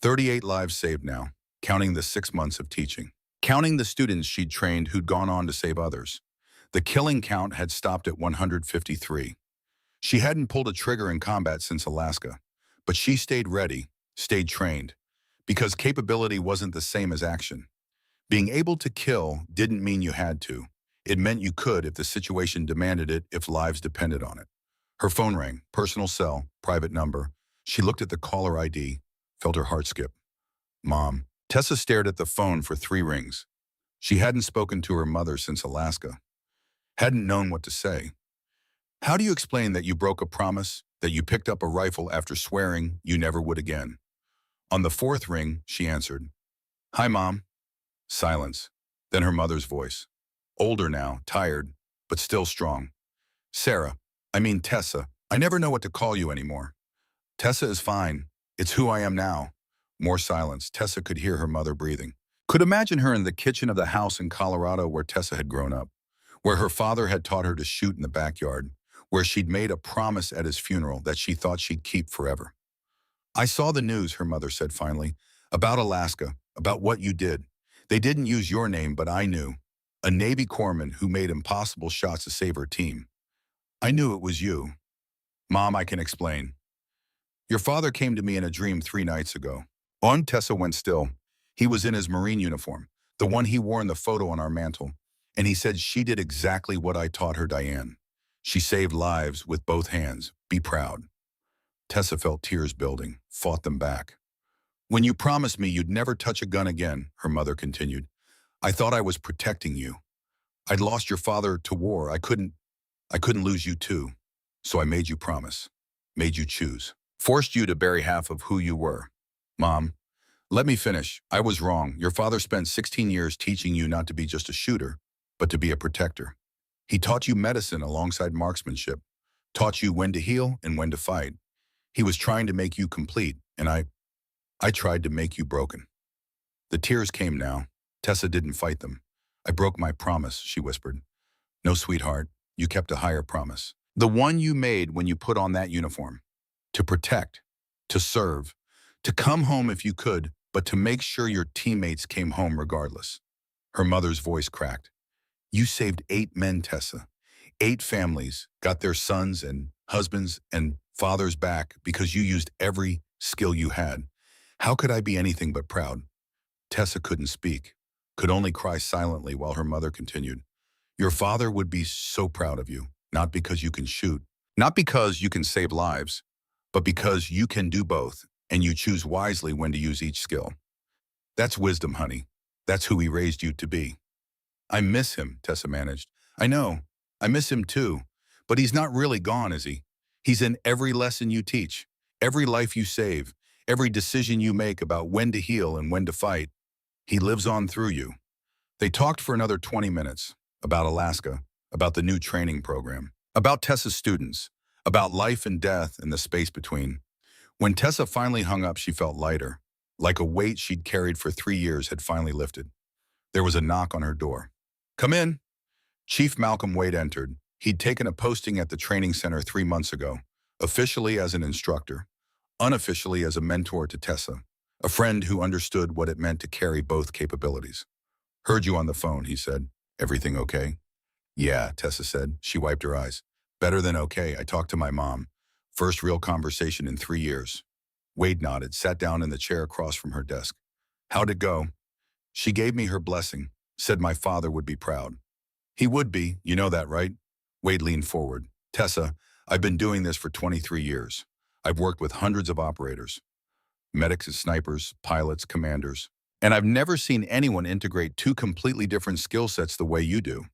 38 lives saved now, counting the 6 months of teaching. Counting the students she'd trained who'd gone on to save others. The killing count had stopped at 153. She hadn't pulled a trigger in combat since Alaska, but she stayed ready, stayed trained, because capability wasn't the same as action. Being able to kill didn't mean you had to. It meant you could if the situation demanded it, if lives depended on it. Her phone rang, personal cell, private number. She looked at the caller ID, felt her heart skip. Mom. Tessa stared at the phone for 3 rings. She hadn't spoken to her mother since Alaska. Hadn't known what to say. How do you explain that you broke a promise, that you picked up a rifle after swearing you never would again? On the 4th ring, she answered. Hi, Mom. Silence. Then her mother's voice. Older now, tired, but still strong. Sarah, Tessa, I never know what to call you anymore. Tessa is fine. It's who I am now. More silence. Tessa could hear her mother breathing. Could imagine her in the kitchen of the house in Colorado where Tessa had grown up, where her father had taught her to shoot in the backyard, where she'd made a promise at his funeral that she thought she'd keep forever. I saw the news, her mother said finally, about Alaska, about what you did. They didn't use your name, but I knew. A Navy corpsman who made impossible shots to save her team. I knew it was you. Mom, I can explain. Your father came to me in a dream 3 nights ago. Tessa went still. He was in his Marine uniform, the one he wore in the photo on our mantle, and he said she did exactly what I taught her, Diane. She saved lives with both hands. Be proud. Tessa felt tears building, fought them back. When you promised me you'd never touch a gun again, her mother continued, I thought I was protecting you. I'd lost your father to war. I couldn't lose you too. So I made you promise, made you choose, forced you to bury half of who you were. Mom, let me finish. I was wrong. Your father spent 16 years teaching you not to be just a shooter, but to be a protector. He taught you medicine alongside marksmanship, taught you when to heal and when to fight. He was trying to make you complete, and I tried to make you broken. The tears came now. Tessa didn't fight them. I broke my promise, she whispered. No, sweetheart, you kept a higher promise. The one you made when you put on that uniform. To protect, to serve, to come home if you could, but to make sure your teammates came home regardless. Her mother's voice cracked. You saved 8 men, Tessa. 8 families got their sons and husbands and fathers back because you used every skill you had. How could I be anything but proud? Tessa couldn't speak, could only cry silently while her mother continued. Your father would be so proud of you, not because you can shoot, not because you can save lives, but because you can do both, and you choose wisely when to use each skill. That's wisdom, honey. That's who he raised you to be. I miss him, Tessa managed. I know. I miss him too. But he's not really gone, is he? He's in every lesson you teach, every life you save, every decision you make about when to heal and when to fight. He lives on through you. They talked for another 20 minutes about Alaska, about the new training program, about Tessa's students, about life and death and the space between. When Tessa finally hung up, she felt lighter, like a weight she'd carried for 3 years had finally lifted. There was a knock on her door. "Come in." Chief Malcolm Wade entered. He'd taken a posting at the training center 3 months ago, officially as an instructor, unofficially as a mentor to Tessa, a friend who understood what it meant to carry both capabilities. "Heard you on the phone," he said. "Everything okay?" "Yeah," Tessa said. She wiped her eyes. "Better than okay. I talked to my mom. First real conversation in 3 years." Wade nodded, sat down in the chair across from her desk. "How'd it go?" "She gave me her blessing, said my father would be proud." "He would be, you know that, right?" Wade leaned forward. "Tessa, I've been doing this for 23 years. I've worked with hundreds of operators, medics and snipers, pilots, commanders, and I've never seen anyone integrate two completely different skill sets the way you do.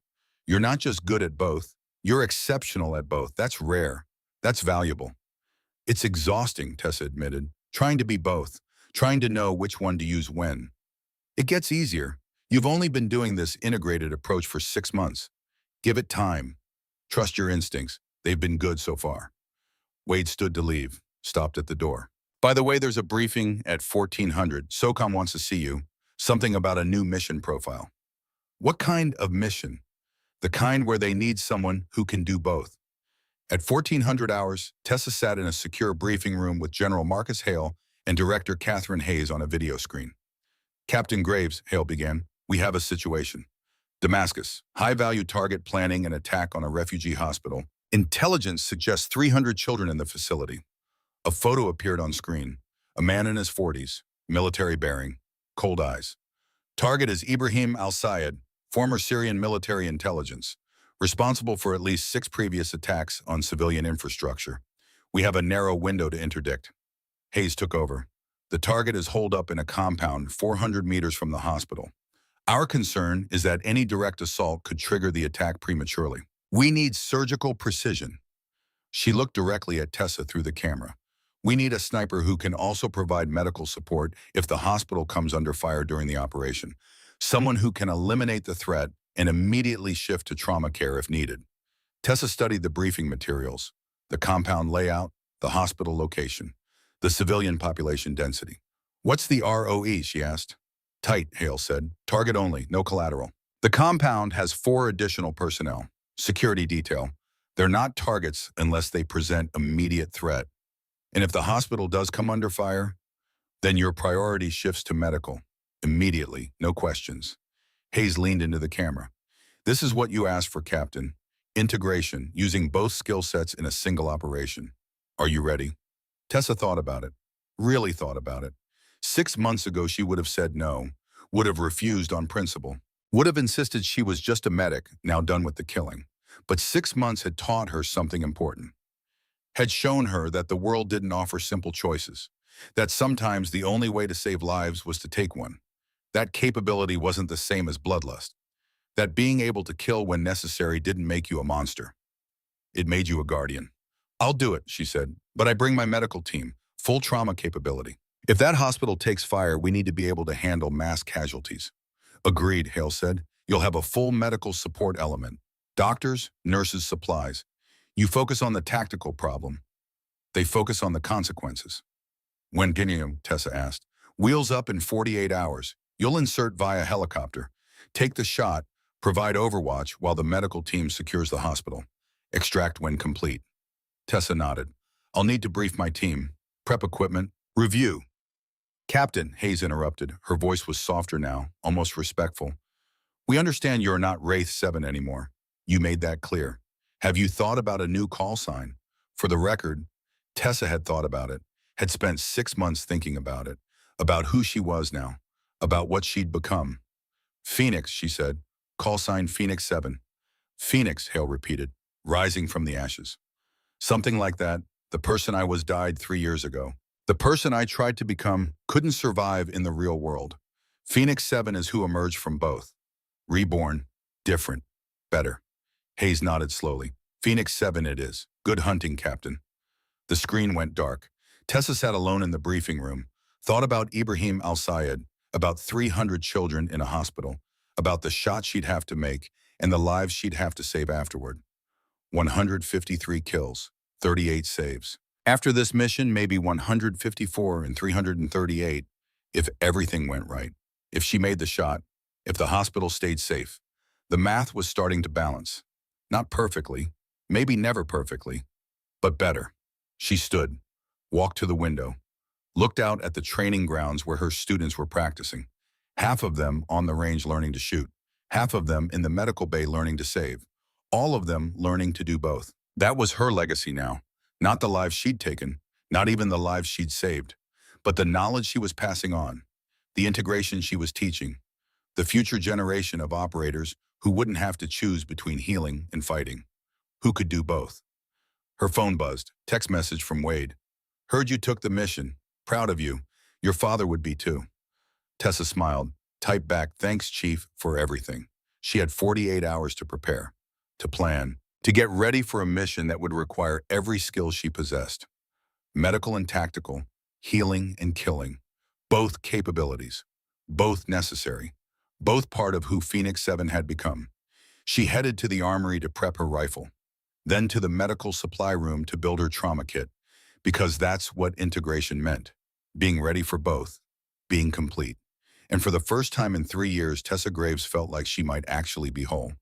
You're not just good at both, you're exceptional at both. That's rare. That's valuable." "It's exhausting," Tessa admitted, "trying to be both, trying to know which one to use when. It gets easier. You've only been doing this integrated approach for 6 months. Give it time. Trust your instincts. They've been good so far." Wade stood to leave, stopped at the door. "By the way, there's a briefing at 1400. SOCOM wants to see you. Something about a new mission profile." "What kind of mission?" "The kind where they need someone who can do both." At 1400 hours, Tessa sat in a secure briefing room with General Marcus Hale and Director Catherine Hayes on a video screen. "Captain Graves," Hale began, "we have a situation. Damascus, high-value target planning and attack on a refugee hospital. Intelligence suggests 300 children in the facility." A photo appeared on screen. A man in his 40s, military bearing, cold eyes. "Target is Ibrahim al-Sayed, former Syrian military intelligence, responsible for at least 6 previous attacks on civilian infrastructure. We have a narrow window to interdict." Hayes took over. "The target is holed up in a compound 400 meters from the hospital. Our concern is that any direct assault could trigger the attack prematurely. We need surgical precision." She looked directly at Tessa through the camera. "We need a sniper who can also provide medical support if the hospital comes under fire during the operation. Someone who can eliminate the threat and immediately shift to trauma care if needed." Tessa studied the briefing materials, the compound layout, the hospital location, the civilian population density. "What's the ROE?" she asked. "Tight," Hale said. "Target only, no collateral." "The compound has 4 additional personnel. Security detail. They're not targets unless they present immediate threat. And if the hospital does come under fire, then your priority shifts to medical. Immediately, no questions." Hayes leaned into the camera. "This is what you asked for, Captain. Integration, using both skill sets in a single operation. Are you ready?" Tessa thought about it. Really thought about it. 6 months ago, she would have said no, would have refused on principle, would have insisted she was just a medic, now done with the killing. But 6 months had taught her something important. Had shown her that the world didn't offer simple choices, that sometimes the only way to save lives was to take one. That capability wasn't the same as bloodlust. That being able to kill when necessary didn't make you a monster. It made you a guardian. "I'll do it," she said, "but I bring my medical team, full trauma capability. If that hospital takes fire, we need to be able to handle mass casualties." "Agreed," Hale said. "You'll have a full medical support element. Doctors, nurses, supplies. You focus on the tactical problem. They focus on the consequences." "When can you?" Tessa asked. "Wheels up in 48 hours. You'll insert via helicopter. Take the shot, provide overwatch while the medical team secures the hospital. Extract when complete." Tessa nodded. "I'll need to brief my team. Prep equipment. Review." "Captain," Hayes interrupted. Her voice was softer now, almost respectful. "We understand you're not Wraith 7 anymore. You made that clear. Have you thought about a new call sign?" For the record, Tessa had thought about it, had spent 6 months thinking about it, about who she was now, about what she'd become. "Phoenix," she said. "Call sign Phoenix 7. "Phoenix," Hale repeated, rising from the ashes. "Something like that. The person I was died 3 years ago. The person I tried to become couldn't survive in the real world. Phoenix 7 is who emerged from both. Reborn, different, better." Hayes nodded slowly. "Phoenix 7 it is. Good hunting, Captain." The screen went dark. Tessa sat alone in the briefing room, thought about Ibrahim al-Sayed, about 300 children in a hospital, about the shot she'd have to make and the lives she'd have to save afterward. 153 kills, 38 saves. After this mission, maybe 154 and 338, if everything went right, if she made the shot, if the hospital stayed safe. The math was starting to balance. Not perfectly, maybe never perfectly, but better. She stood, walked to the window, looked out at the training grounds where her students were practicing. Half of them on the range learning to shoot, half of them in the medical bay learning to save, all of them learning to do both. That was her legacy now. Not the lives she'd taken, not even the lives she'd saved, but the knowledge she was passing on, the integration she was teaching, the future generation of operators who wouldn't have to choose between healing and fighting, who could do both. Her phone buzzed, text message from Wade. Heard you took the mission. Proud of you. Your father would be too. Tessa smiled, typed back, thanks, Chief, for everything. She had 48 hours to prepare, to plan, to get ready for a mission that would require every skill she possessed. Medical and tactical, healing and killing. Both capabilities, both necessary, both part of who Phoenix 7 had become. She headed to the armory to prep her rifle, then to the medical supply room to build her trauma kit, because that's what integration meant, being ready for both, being complete. And for the first time in 3 years, Tessa Graves felt like she might actually be whole.